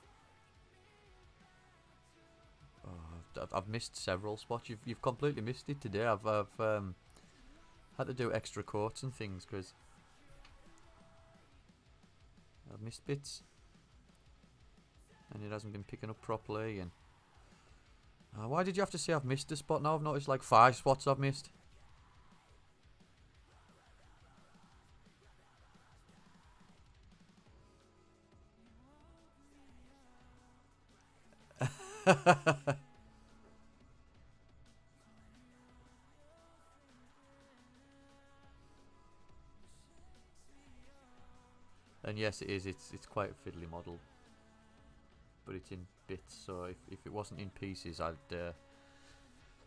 Oh, I've missed several spots. You've completely missed it today. I've had to do extra coats and things because I've missed bits, and it hasn't been picking up properly. And why did you have to say I've missed a spot? Now I've noticed like 5 spots I've missed. And yes, it is. It's quite a fiddly model, but it's in bits. So if it wasn't in pieces, I'd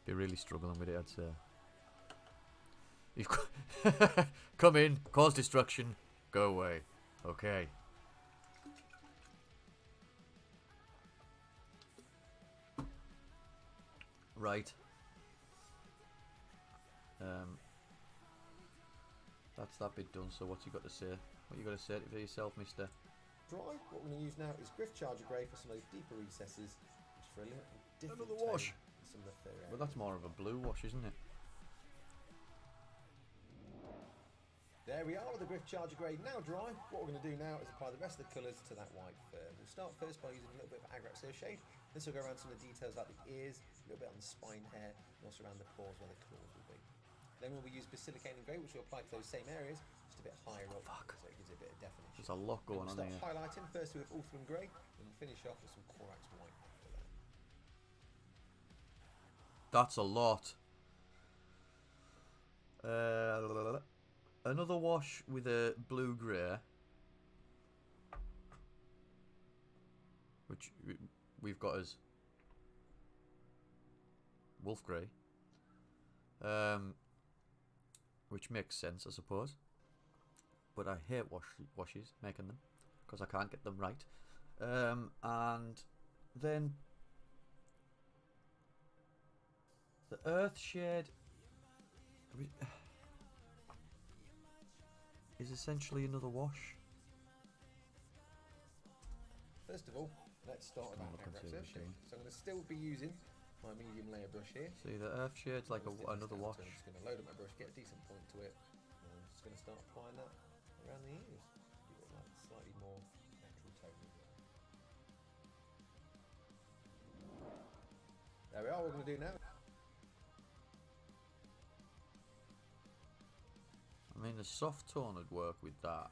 be really struggling with it. I'd say. You've come in, cause destruction, go away. Okay. Right. That's that bit done. So what's you got to say? What you got to say for yourself, mister? Dry. What we're going to use now is Griff Charger Grey for some of those deeper recesses, which for a little different Another tone wash. in some of the fur areas. Well, that's more of a blue wash, isn't it? There we are with the Griff Charger Grey now dry. What we're going to do now is apply the rest of the colours to that white fur. We'll start first by using a little bit of Agrat shade. This will go around some of the details like the ears, a little bit on the spine hair, and also around the paws where the claws will be. Then we'll use Basilicanum Grey, which will apply to those same areas, just a bit higher up, so it gives it a bit of definition. There's a lot going on here. here. Start highlighting first with Ulthuan Grey, and we'll finish off with some Corax White after that. That's a lot. Another wash with a blue grey, which we've got as wolf grey, which makes sense, I suppose. But I hate washes, making them, because I can't get them right. And then the earth shade is essentially another wash. First of all, let's start with that Agrat shade. So I'm going to still be using my medium layer brush here. See, the earth shade's like another wash. So I'm just going to load up my brush, get a decent point to it, and I'm just going to start applying that around the ears. Give it like slightly more natural tone as well. There we are. What we're going to do now. I mean, the soft tone would work with that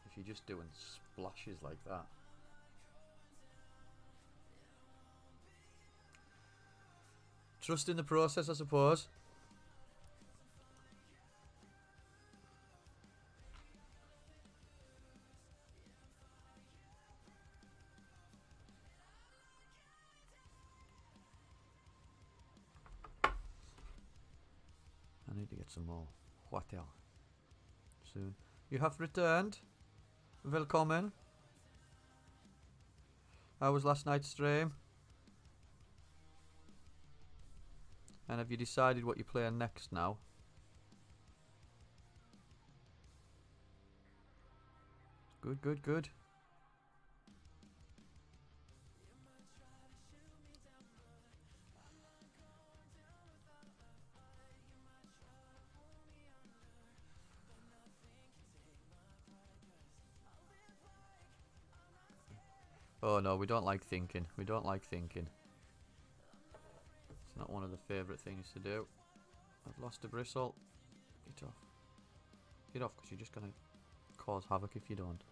if you're just doing splashes like that. Trust in the process, I suppose. I need to get some more water soon. You have returned. Willkommen. How was last night's stream? And have you decided what you're playing next now? Good, good, good. Oh no, we don't like thinking. We don't like thinking. It's not one of the favourite things to do. I've lost a bristle. Get off. Get off, because you're just going to cause havoc if you don't.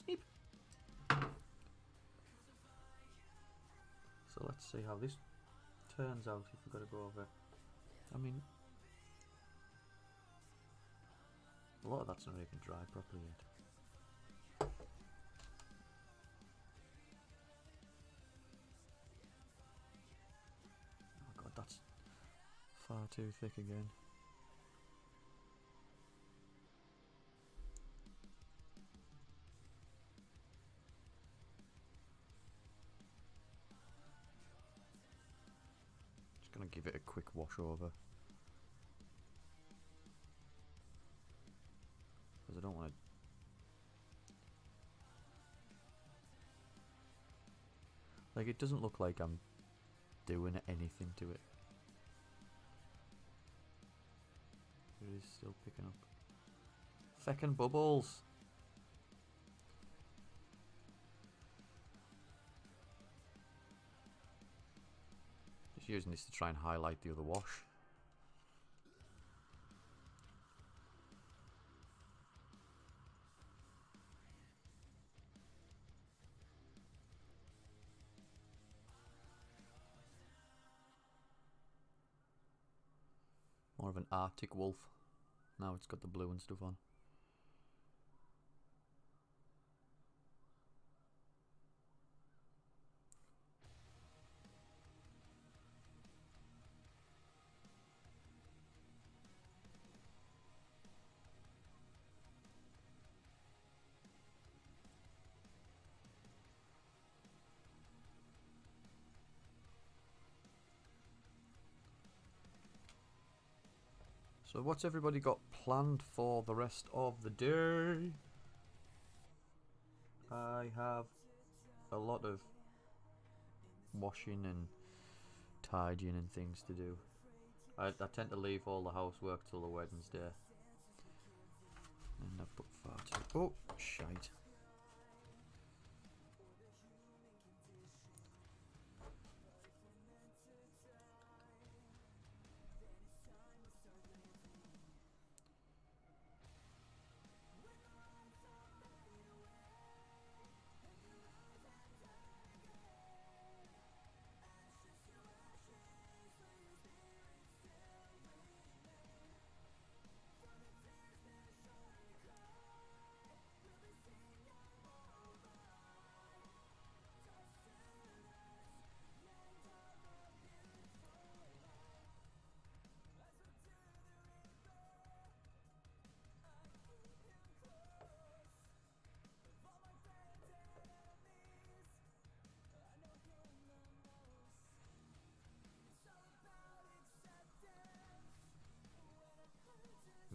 Sneep. So let's see how this turns out if we've got to go over. I mean, a lot of that's not even dry properly yet. Oh god, that's far too thick again. Just gonna give it a quick wash over. Because I don't want to. Like, it doesn't look like I'm doing anything to it. It is still picking up. Feckin' bubbles! Just using this to try and highlight the other wash. More of an Arctic wolf. Now it's got the blue and stuff on. So what's everybody got planned for the rest of the day? I have a lot of washing and tidying and things to do. I tend to leave all the housework till the Wednesday. And I've put far too... Oh, shite.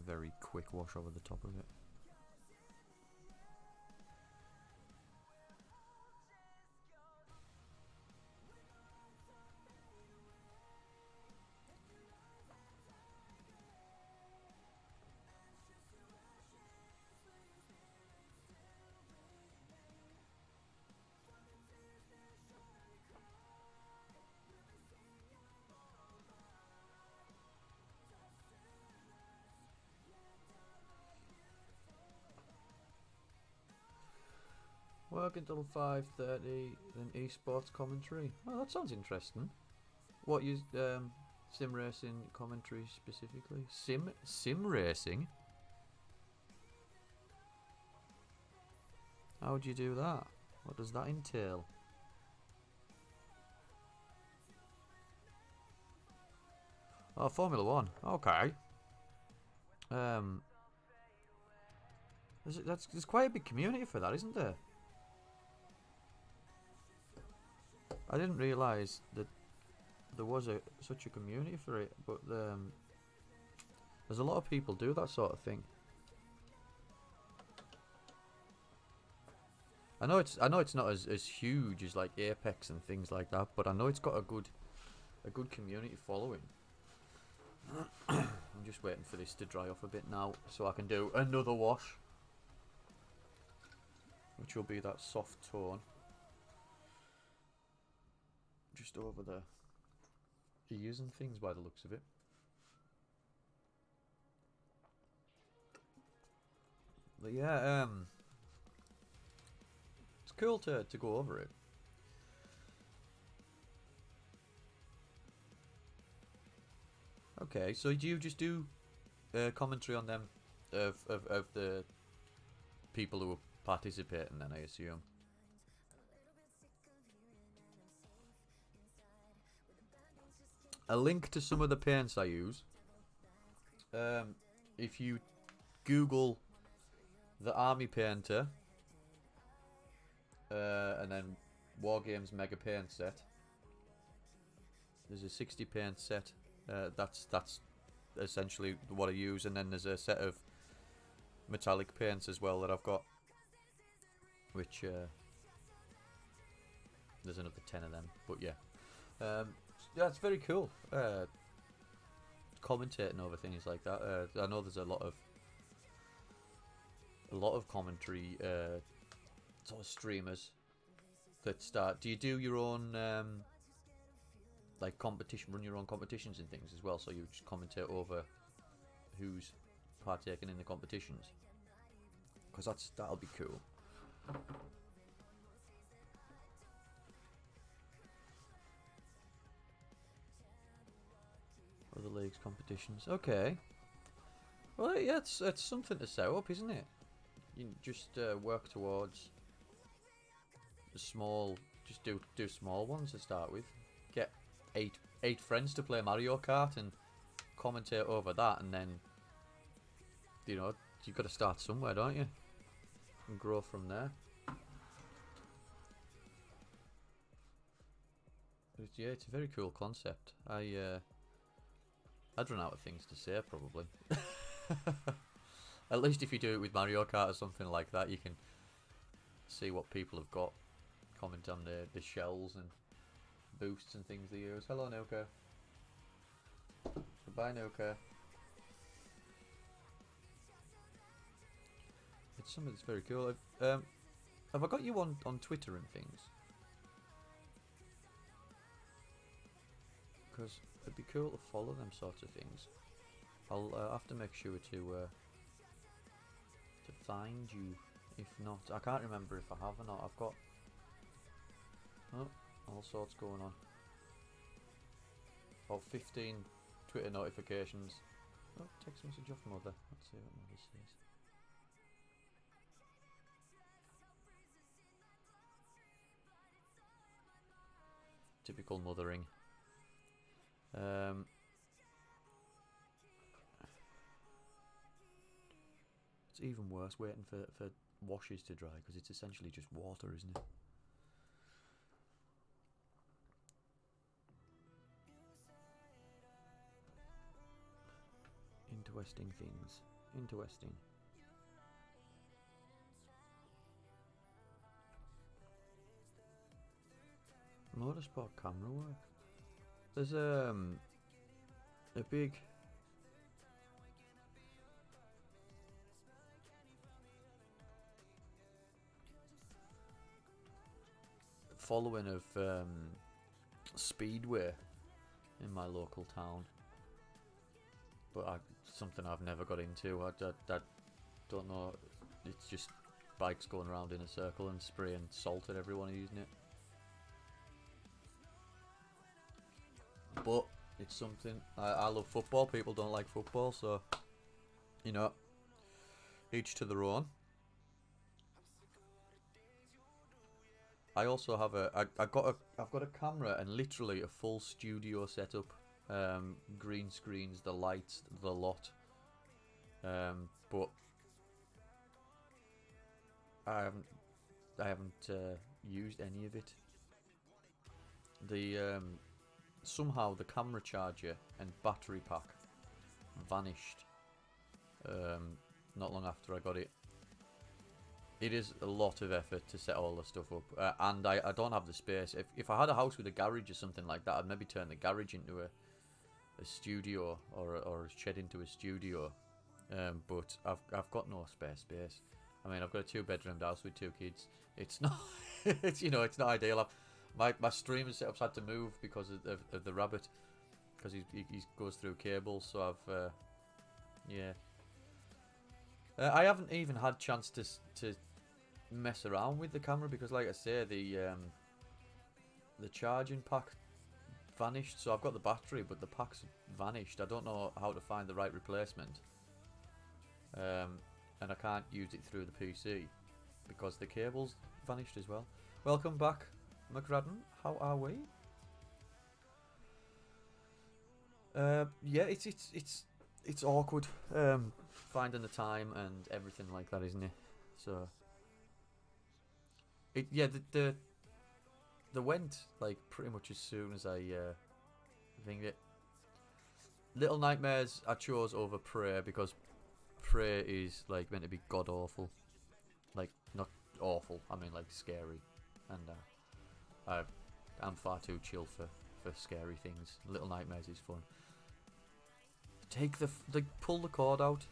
Very quick wash over the top of it. Work until 5:30, then esports commentary. Oh, that sounds interesting. What you sim racing commentary specifically? Sim racing? How would you do that? What does that entail? Oh, Formula 1. Okay. There's quite a big community for that, isn't there? I didn't realise that there was such a community for it, but there's a lot of people do that sort of thing. I know it's not as huge as like Apex and things like that, but I know it's got a good community following. I'm just waiting for this to dry off a bit now so I can do another wash, which will be that soft tone just over the ears and things by the looks of it. But yeah, it's cool to go over it. Okay, so do you just do commentary on them of the people who are participating then, I assume? A link to some of the paints I use. If you Google the Army Painter and then Wargames Mega Paint Set, there's a 60 paint set. That's essentially what I use, and then there's a set of metallic paints as well that I've got, which there's another 10 of them. But yeah, yeah, it's very cool. Commentating over things like that. I know there's a lot of commentary sort of streamers that start. Do you do your own like competition, run your own competitions and things as well, so you just commentate over who's partaking in the competitions? Because that'll be cool. Other leagues competitions, okay. Well, yeah, it's something to set up, isn't it? You just work towards the small. Just do small ones to start with. Get eight friends to play Mario Kart and commentate over that, and then, you know, you've got to start somewhere, don't you? And grow from there. But yeah, it's a very cool concept. I'd run out of things to say probably. At least if you do it with Mario Kart or something like that, you can see what people have got. Comment on the shells and boosts and things they use. Hello, Nuka. Goodbye, Nuka. It's something that's very cool. Have I got you on Twitter and things? Because it'd be cool to follow them sorts of things. I'll have to make sure to find you. If not, I can't remember if I have or not. I've got all sorts going on. About 15 Twitter notifications. Oh, text message off Mother. Let's see what Mother says. Typical mothering. It's even worse waiting for washes to dry, because it's essentially just water, isn't it? Interesting things. Interesting. Motorsport camera work. There's a big following of Speedway in my local town, but something I've never got into. I don't know. It's just bikes going around in a circle and spraying salt at everyone using it. But it's something. I love football. People don't like football, so you know, each to their own. I also have I've got a camera and literally a full studio setup, green screens, the lights, the lot. But I haven't used any of it. The somehow the camera charger and battery pack vanished not long after I got it. It is a lot of effort to set all the stuff up, and I don't have the space. If I had a house with a garage or something like that, I'd maybe turn the garage into a studio or a shed into a studio. But I've got no spare space. I mean, I've got a 2-bedroomed house with 2 kids. It's not, it's it's not ideal. My streamer setup's had to move because of the rabbit, because he goes through cables. So I've yeah. I haven't even had chance to mess around with the camera because, like I say, the charging pack vanished. So I've got the battery, but the pack's vanished. I don't know how to find the right replacement, and I can't use it through the PC because the cable's vanished as well. Welcome back, McRadden. How are we? Yeah, it's awkward finding the time and everything like that, isn't it? So the went like pretty much as soon as I thinged it. Little Nightmares I chose over Prey because Prey is like meant to be god awful, like not awful. I mean like scary, and I'm far too chill for scary things. Little Nightmares is fun. Pull the cord out.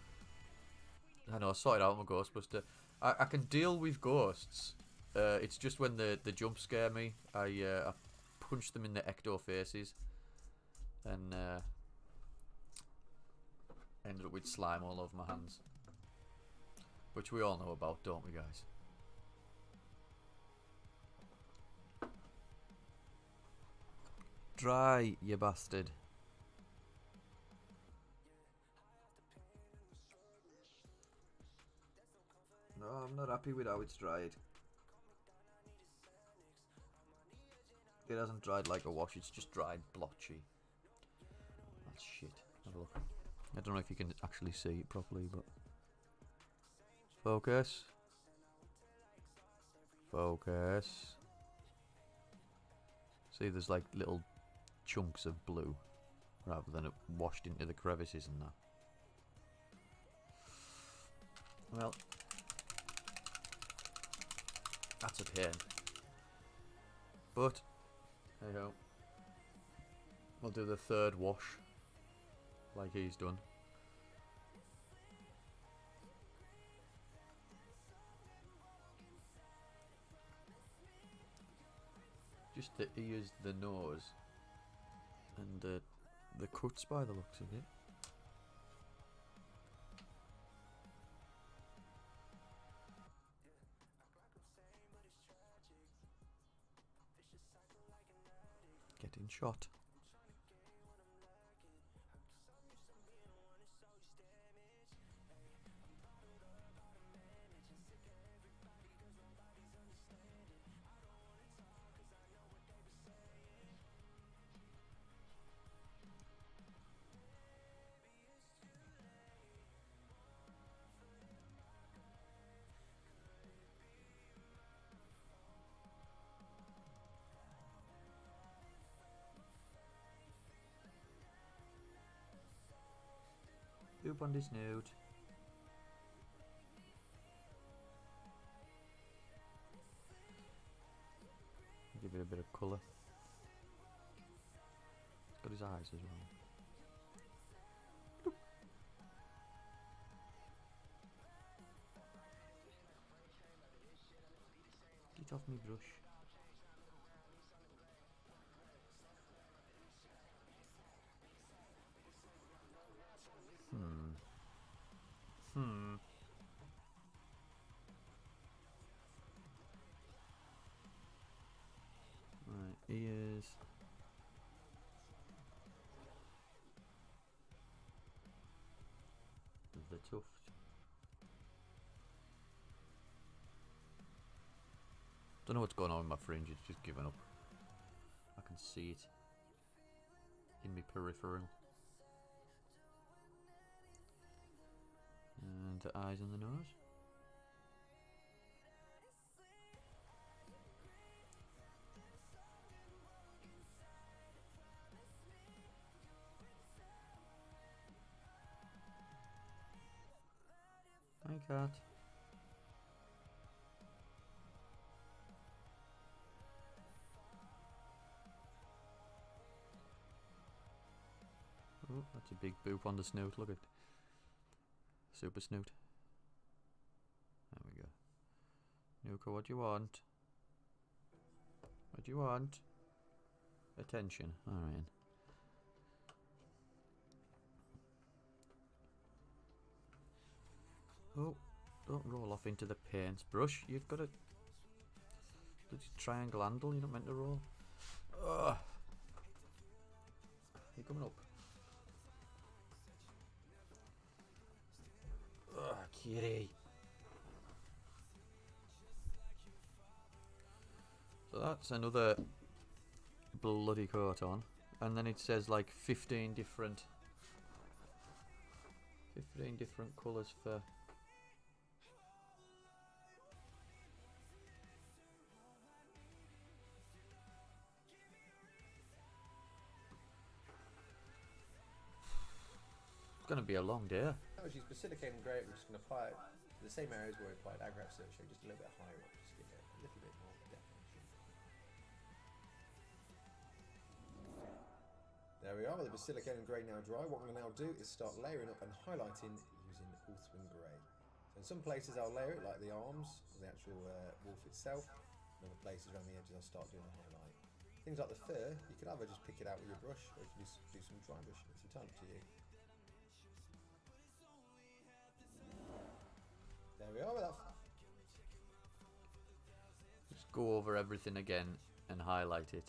I know, I sorted out my Ghostbuster. I can deal with ghosts. It's just when the jump scare me, I punch them in the ecto faces, and ended up with slime all over my hands, which we all know about, don't we, guys? Dry, you bastard. No, I'm not happy with how it's dried. It hasn't dried like a wash, it's just dried blotchy. That's shit. Have a look. I don't know if you can actually see it properly, but... Focus. Focus. See, there's like little chunks of blue, rather than it washed into the crevices and that. Well... That's a pain. But, hey ho. We'll do the 3rd wash, like he's done. Just the ears, the nose, and the cuts by the looks of it. Getting shot. Poop on this nude. Give it a bit of colour. It's got his eyes as well. Bloop. Get off me brush. tuft. Don't know what's going on with my fringe, it's just given up. I can see it in my peripheral. And the eyes on the nose. Hi, cat. Oh, that's a big boop on the snout. Look at super snout. There we go. Nuka, what do you want? What do you want? Attention. Alright. Oh, don't roll off into the paintbrush. You've got a bloody triangle handle. You're not meant to roll. Ugh. You're coming up. Ugh, kitty. So that's another bloody coat on, and then it says like 15 different colours for. It's gonna be a long day. That was used basilicanum grey. We're just going to apply it to the same areas where we applied Agraf Search, just a little bit higher up, just to give it a little bit more definition. There we are, with the basilicanum grey now dry. What we're going to now do is start layering up and highlighting using Ulthwin grey. So in some places I'll layer it like the arms, or the actual wolf itself. In other places around the edges I'll start doing a highlight. Things like the fur, you could either just pick it out with your brush, or you can do some dry brushing. It's entirely up to you. There we are with that. Just go over everything again and highlight it.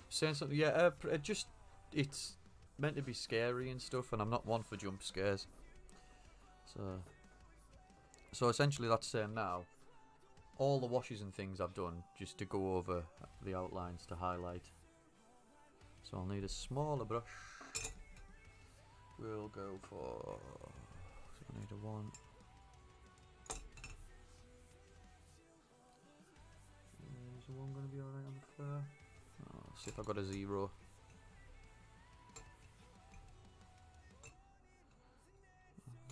Saying something, yeah. It's meant to be scary and stuff, and I'm not one for jump scares. So essentially, that's saying now. All the washes and things I've done just to go over the outlines to highlight. So I'll need a smaller brush. We'll go for. So I need a 1. Is the 1 going to be alright on the fur? Oh, let's see if I got a 0.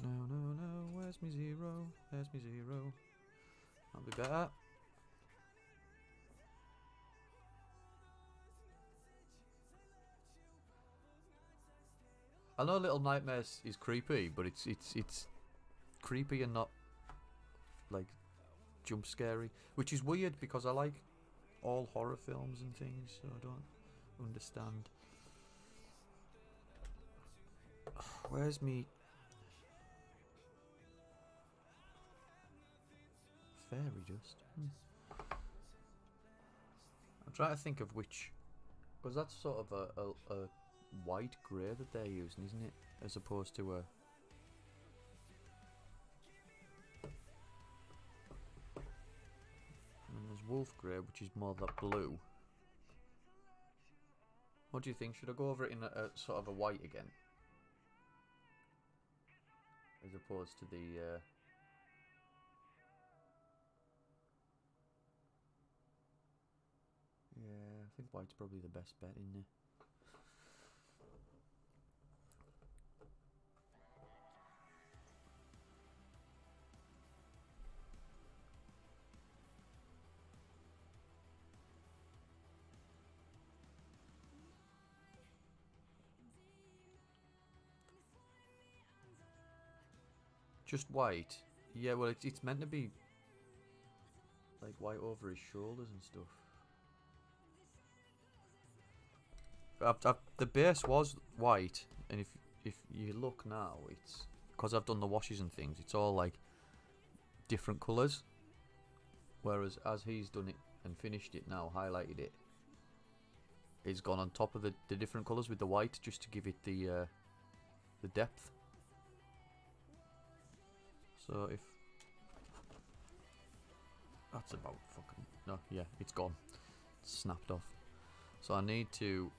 No. Where's my 0? There's my 0. That'll be better. I know Little Nightmares is creepy, but it's creepy and not like jump scary, which is weird because I like all horror films and things, so I don't understand. Where's me fairy dust? I'm trying to think of which, because that's sort of a white grey that they're using, isn't it, as opposed to a. And there's wolf grey, which is more that blue. What do you think? Should I go over it in a sort of a white again, as opposed to the? Yeah, I think white's probably the best bet, isn't it? Just white? Yeah, well, it's meant to be like white over his shoulders and stuff. The base was white, and if you look now, it's because I've done the washes and things. It's all like different colours. Whereas as he's done it and finished it now, highlighted it, it's gone on top of the different colours with the white just to give it the depth. So if that's about fucking no, yeah, it's gone, it's snapped off. So I need to.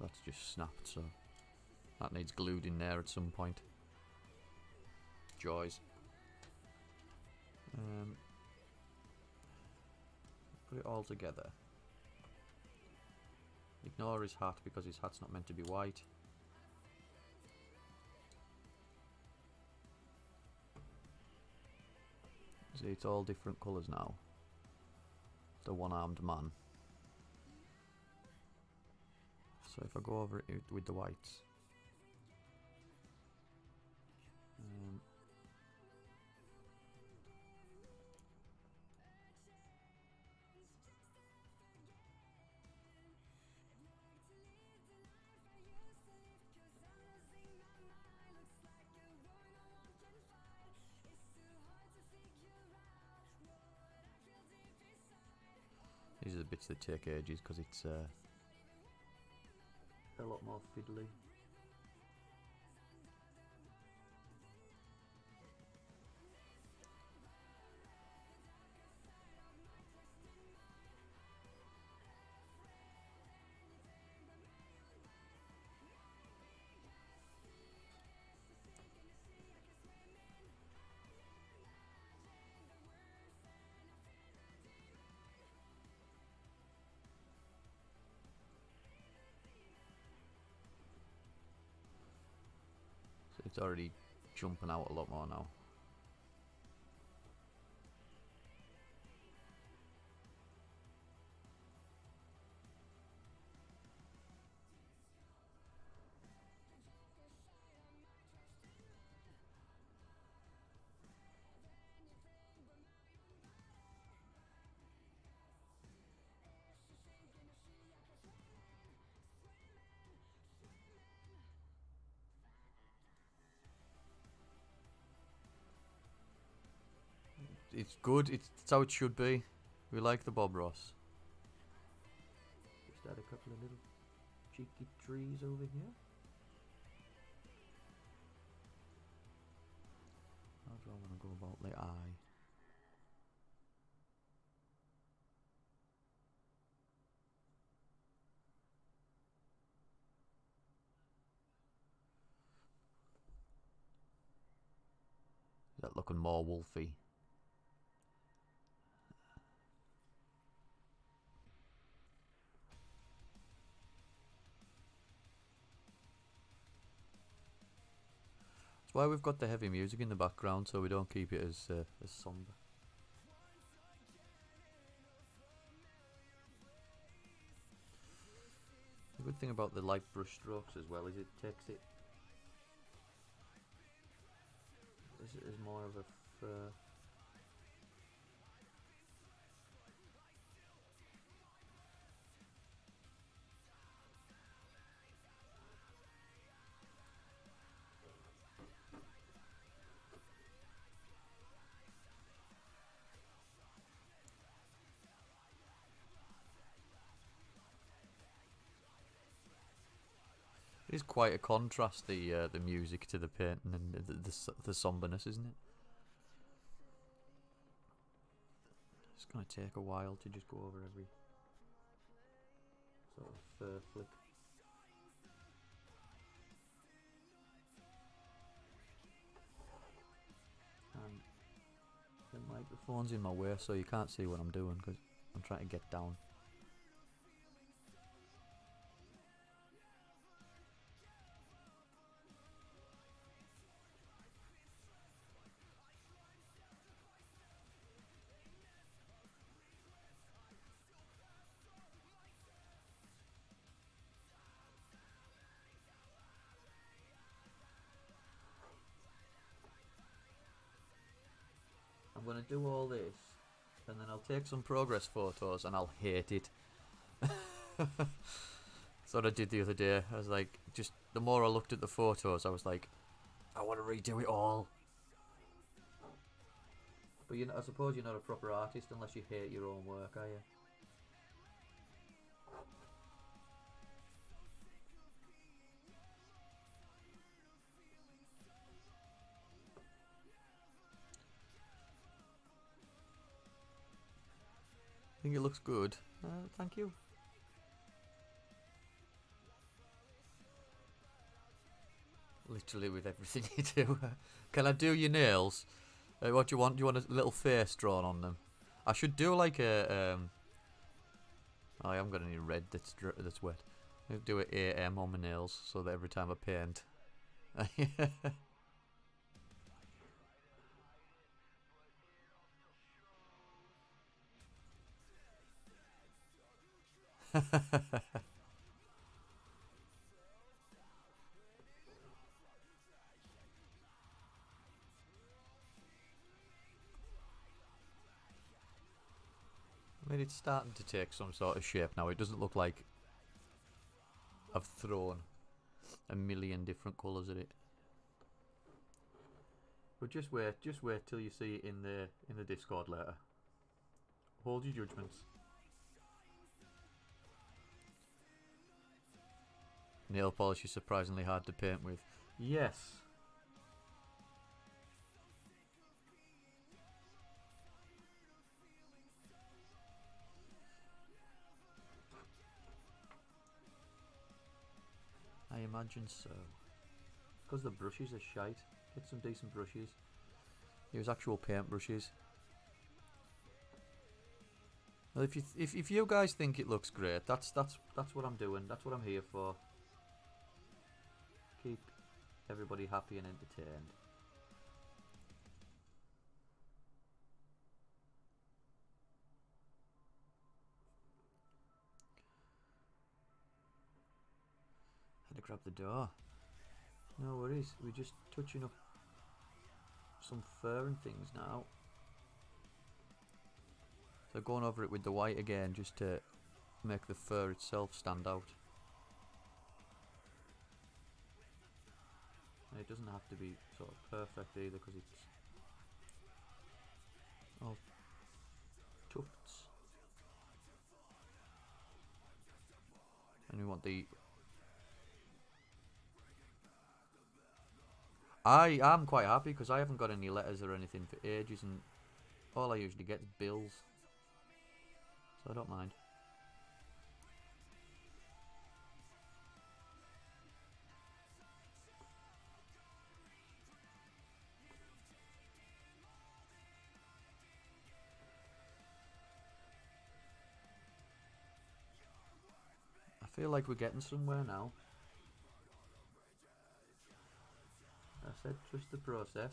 That's just snapped, so that needs glued in there at some point. Joys. Put it all together. Ignore his hat because his hat's not meant to be white. See, it's all different colours now. The one-armed man. So if I go over it with the whites. These are the bits that take ages because it's a lot more fiddly. It's already jumping out a lot more now. It's good, it's how it should be. We like the Bob Ross. Just add a couple of little cheeky trees over here. How do I want to go about the eye? Is that looking more wolfy? Why we've got the heavy music in the background, so we don't keep it as somber. The good thing about the light brush strokes as well is it takes it. This is more of a fur. It is quite a contrast, the music to the painting and the somberness, isn't it? It's gonna take a while to just go over every sort of fur flick. And the microphone's in my way, so you can't see what I'm doing because I'm trying to get down. I'm going to do all this, and then I'll take some progress photos, and I'll hate it. That's what I did the other day. I was like, just the more I looked at the photos, I was like, I want to redo it all. But I suppose you're not a proper artist unless you hate your own work, are you? think it looks good. Thank you. Literally with everything you do. Can I do your nails? What do you want? Do you want a little face drawn on them? I should do like a. Oh, I haven't got any red that's wet. I'll do an AM on my nails so that every time I paint. I mean, it's starting to take some sort of shape now. It doesn't look like I've thrown a million different colours at it. But just wait till you see it in the Discord later. Hold your judgments. Nail polish is surprisingly hard to paint with. Yes. I imagine so. Because the brushes are shite. Get some decent brushes. Use actual paint brushes. Well, if you guys think it looks great, that's what I'm doing. That's what I'm here for. Keep everybody happy and entertained. Had to grab the door. No worries, we're just touching up some fur and things now. So going over it with the white again just to make the fur itself stand out. And it doesn't have to be sort of perfect either because it's all tufts. And we want the... I'm quite happy because I haven't got any letters or anything for ages and all I usually get is bills. So I don't mind. I feel like we're getting somewhere now. I said trust the process.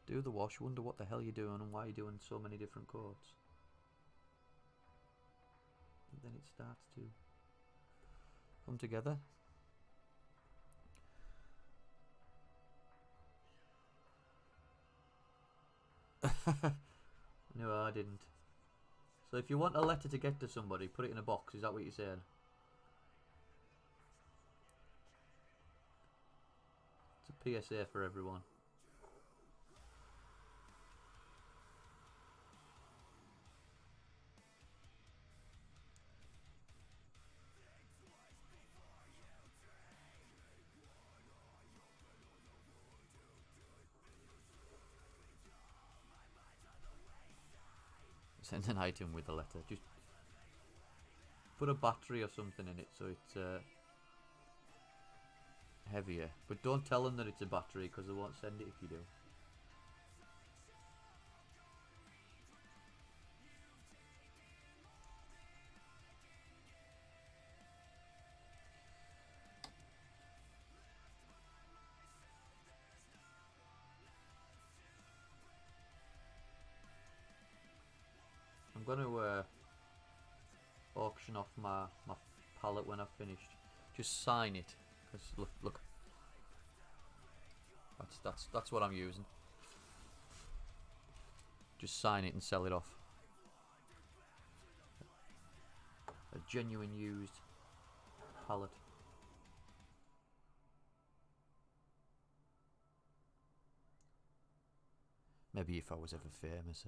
Do the wash, wonder what the hell you're doing and why you're doing so many different coats. And then it starts to come together. No, I didn't. So if you want a letter to get to somebody, put it in a box. Is that what you're saying? It's a PSA for everyone. Send an item with a letter. Just put a battery or something in it so it's heavier. But don't tell them that it's a battery because they won't send it if you do. I'm going to auction off my palette when I've finished. Just sign it, because look, that's what I'm using. Just sign it and sell it off. A genuine used palette. Maybe if I was ever famous.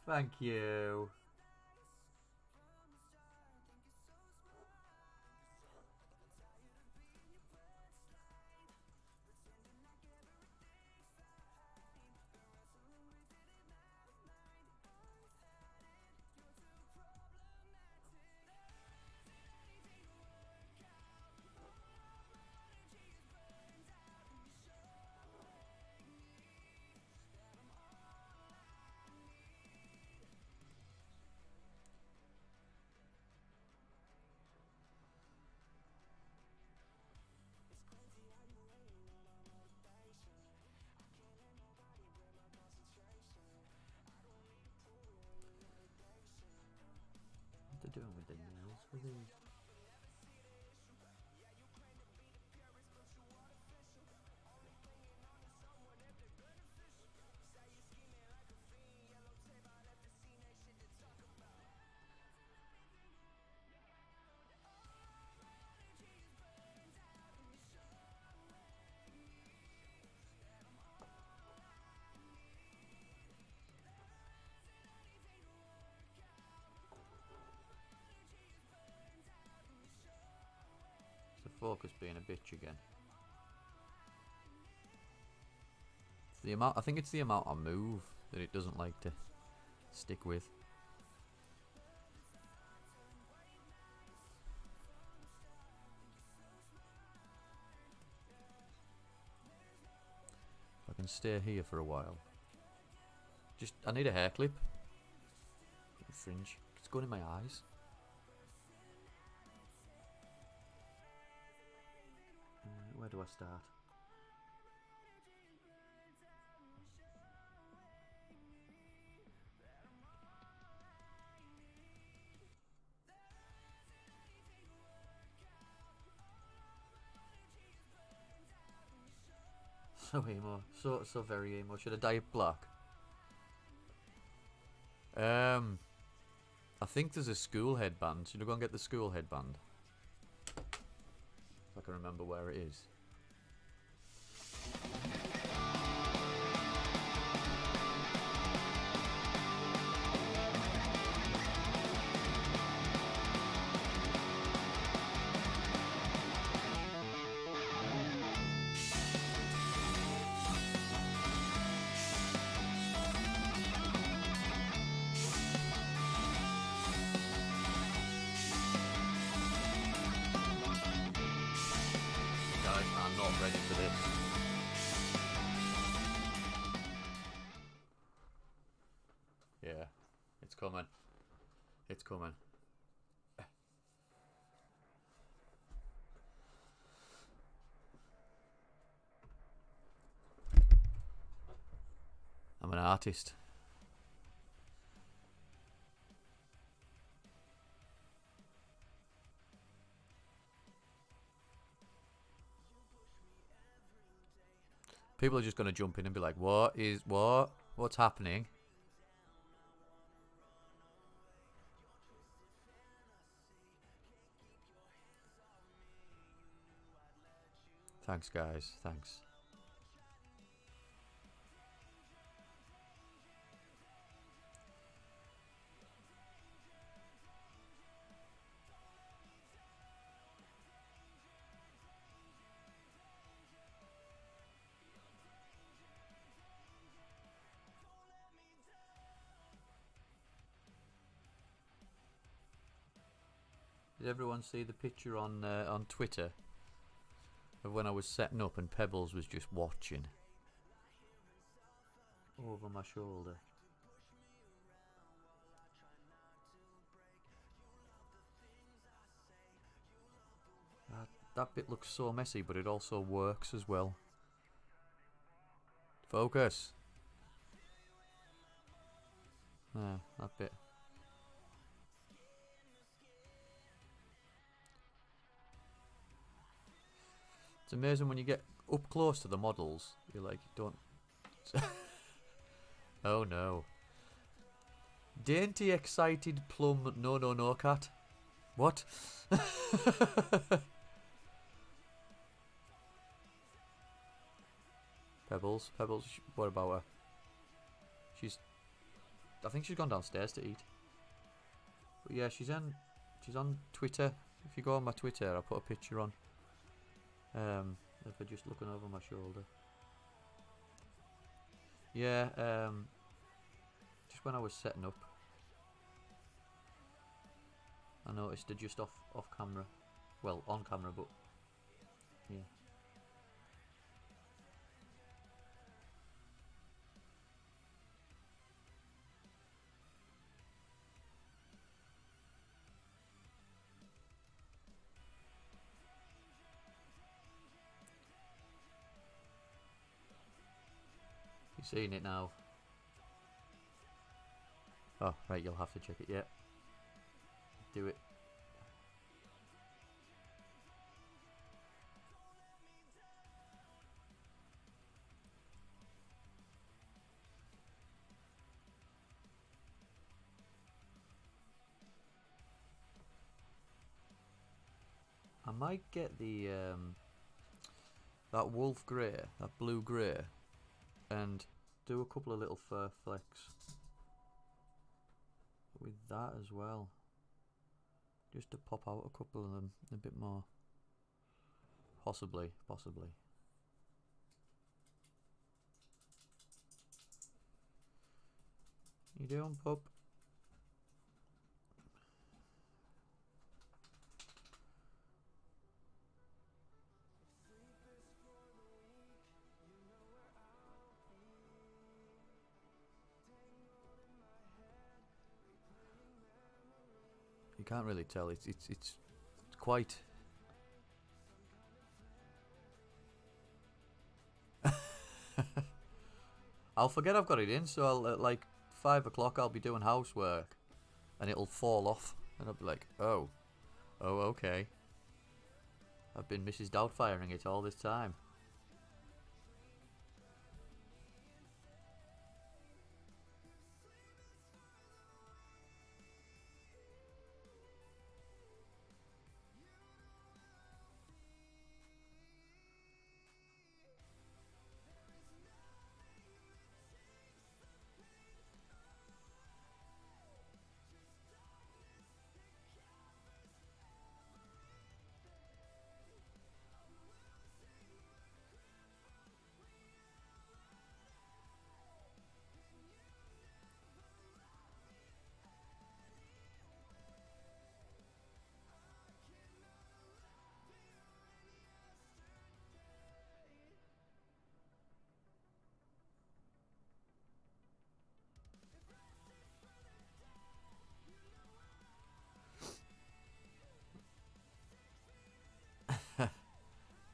Thank you. What they're doing with the nails for these? The focus being a bitch again. It's the amount. I think it's the amount I move that it doesn't like to stick with. If I can stay here for a while. I need a hair clip. Fringe. It's going in my eyes. Where do I start? So emo. So very emo. Should I dye it black? I think there's a school headband. Should I go and get the school headband? If I can remember where it is. I'm not ready for this. Yeah, it's coming. It's coming. I'm an artist. People are just going to jump in and be like, what's happening? Thanks, guys. Thanks. Did everyone see the picture on Twitter of when I was setting up and Pebbles was just watching over my shoulder? That bit looks so messy, but it also works as well. Focus. That bit. It's amazing when you get up close to the models, you're like, don't... Oh no. Dainty, excited, plum, no cat. What? Pebbles, what about her? I think she's gone downstairs to eat. But yeah, she's on Twitter. If you go on my Twitter, I put a picture on. If I'm just looking over my shoulder. Yeah, just when I was setting up, I noticed her just off camera. Well, on camera, but yeah. You've seen it now. Oh, right, you'll have to check it, yeah. Do it. I might get the that wolf grey, that blue grey, and do a couple of little fur flecks with that as well, just to pop out a couple of them a bit more. Possibly. You doing, pup? You can't really tell. It's quite. I'll forget I've got it in, so I'll at like 5 o'clock I'll be doing housework, and it'll fall off, and I'll be like, oh, okay. I've been Mrs. Doubtfiring it all this time.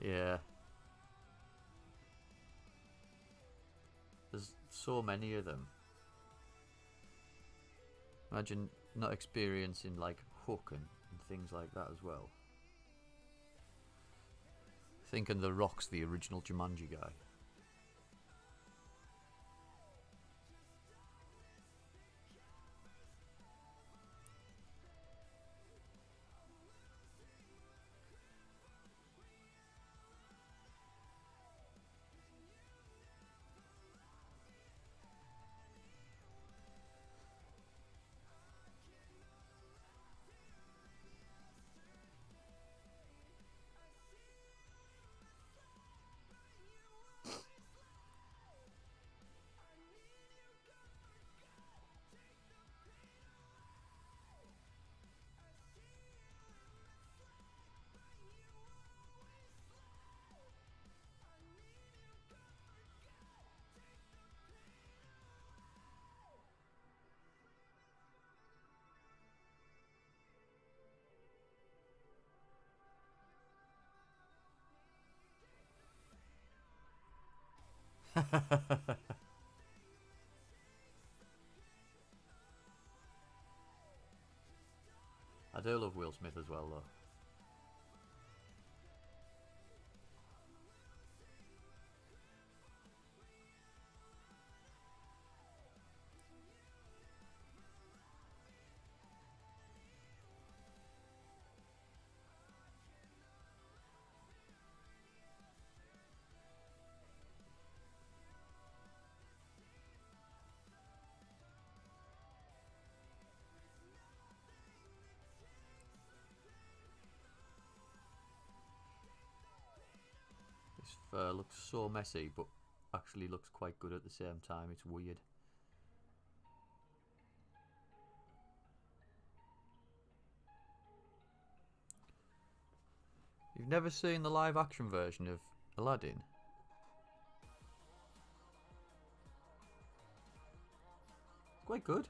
Yeah. There's so many of them. Imagine not experiencing like Hook and things like that as well. Thinking The Rock's the original Jumanji guy. I do love Will Smith as well, though. His fur looks so messy, but actually looks quite good at the same time. It's weird. You've never seen the live action version of Aladdin? Quite good.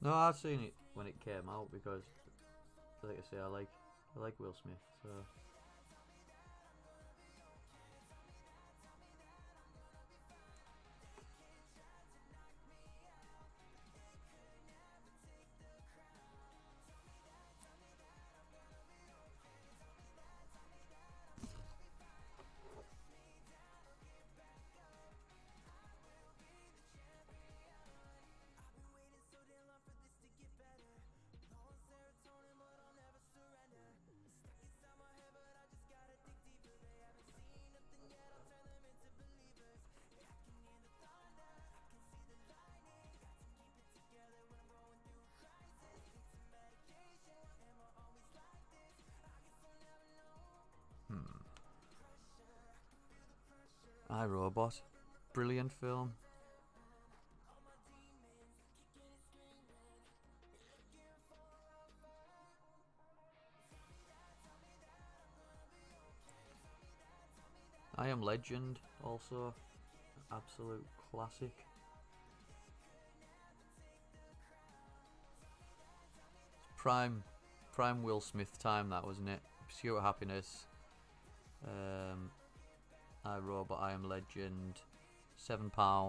No, I've seen it when it came out because, like I say, I like Will Smith. So I, Robot, brilliant film. I Am Legend, also absolute classic. Prime Will Smith time, that, wasn't it? Pursuit of Happiness, I, Robot, I Am Legend, £7. What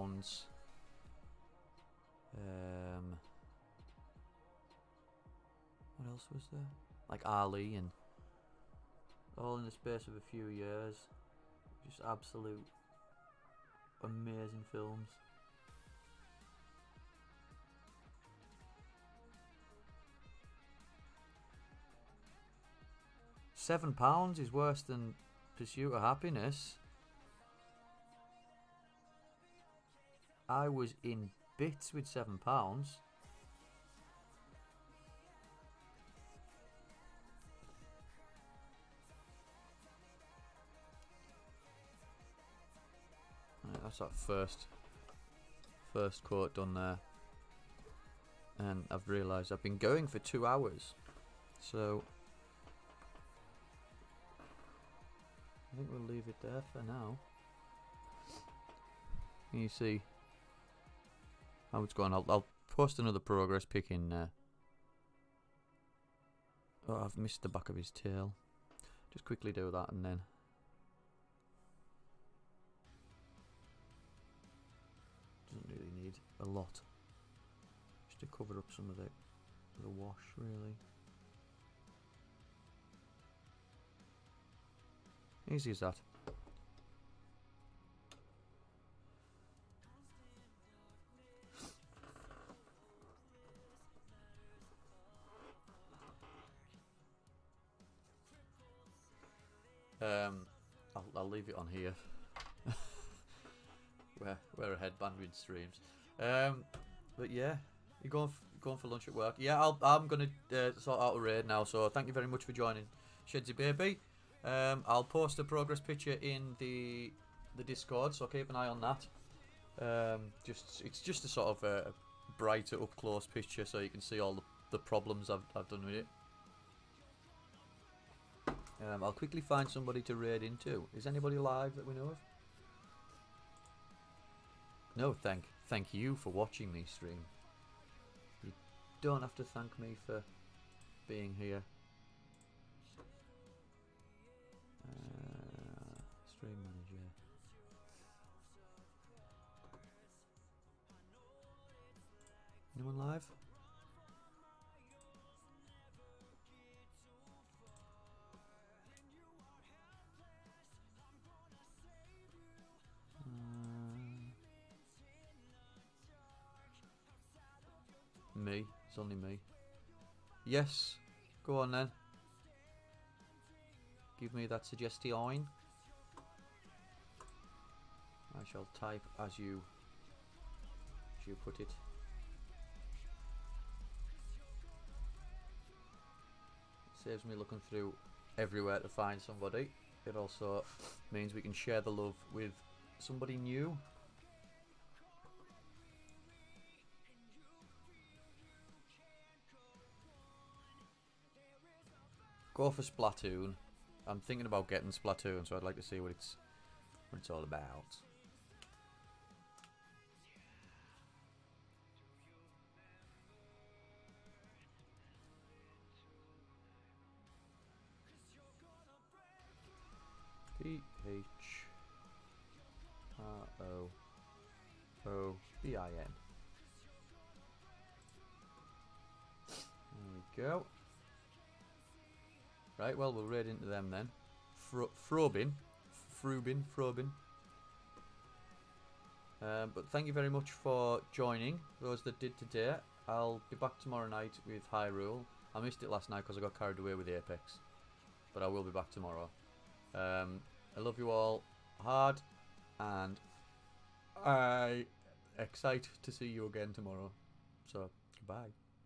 else was there? Like Ali, and all in the space of a few years. Just absolute amazing films. £7 is worse than Pursuit of Happiness. I was in bits with £7. Right, that's that first quote done there. And I've realised I've been going for 2 hours. So I think we'll leave it there for now. Can you see how it's going? I'll post another progress pic in. Oh, I've missed the back of his tail. Just quickly do that and then. Doesn't really need a lot. Just to cover up some of the wash, really. Easy as that. I'll leave it on here. Where a headband with streams. But yeah, you going for lunch at work? Yeah, I'm gonna sort out a raid now. So thank you very much for joining, Shedsy Baby. I'll post a progress picture in the Discord, so keep an eye on that. It's just a sort of a brighter up close picture, so you can see all the problems I've done with it. I'll quickly find somebody to raid into. Is anybody live that we know of? No, thank you for watching me stream. You don't have to thank me for being here. Stream manager. Anyone live? Me. It's only me. Yes. Go on then. Give me that suggestion. I shall type as you put it. Saves me looking through everywhere to find somebody. It also means we can share the love with somebody new. Go for Splatoon. I'm thinking about getting Splatoon, so I'd like to see what it's all about. PHROOBIN. There we go. Right, well, we'll raid into them then. Frobin. But thank you very much for joining, those that did today. I'll be back tomorrow night with Hyrule. I missed it last night because I got carried away with Apex. But I will be back tomorrow. I love you all hard, and I excited to see you again tomorrow. So, goodbye.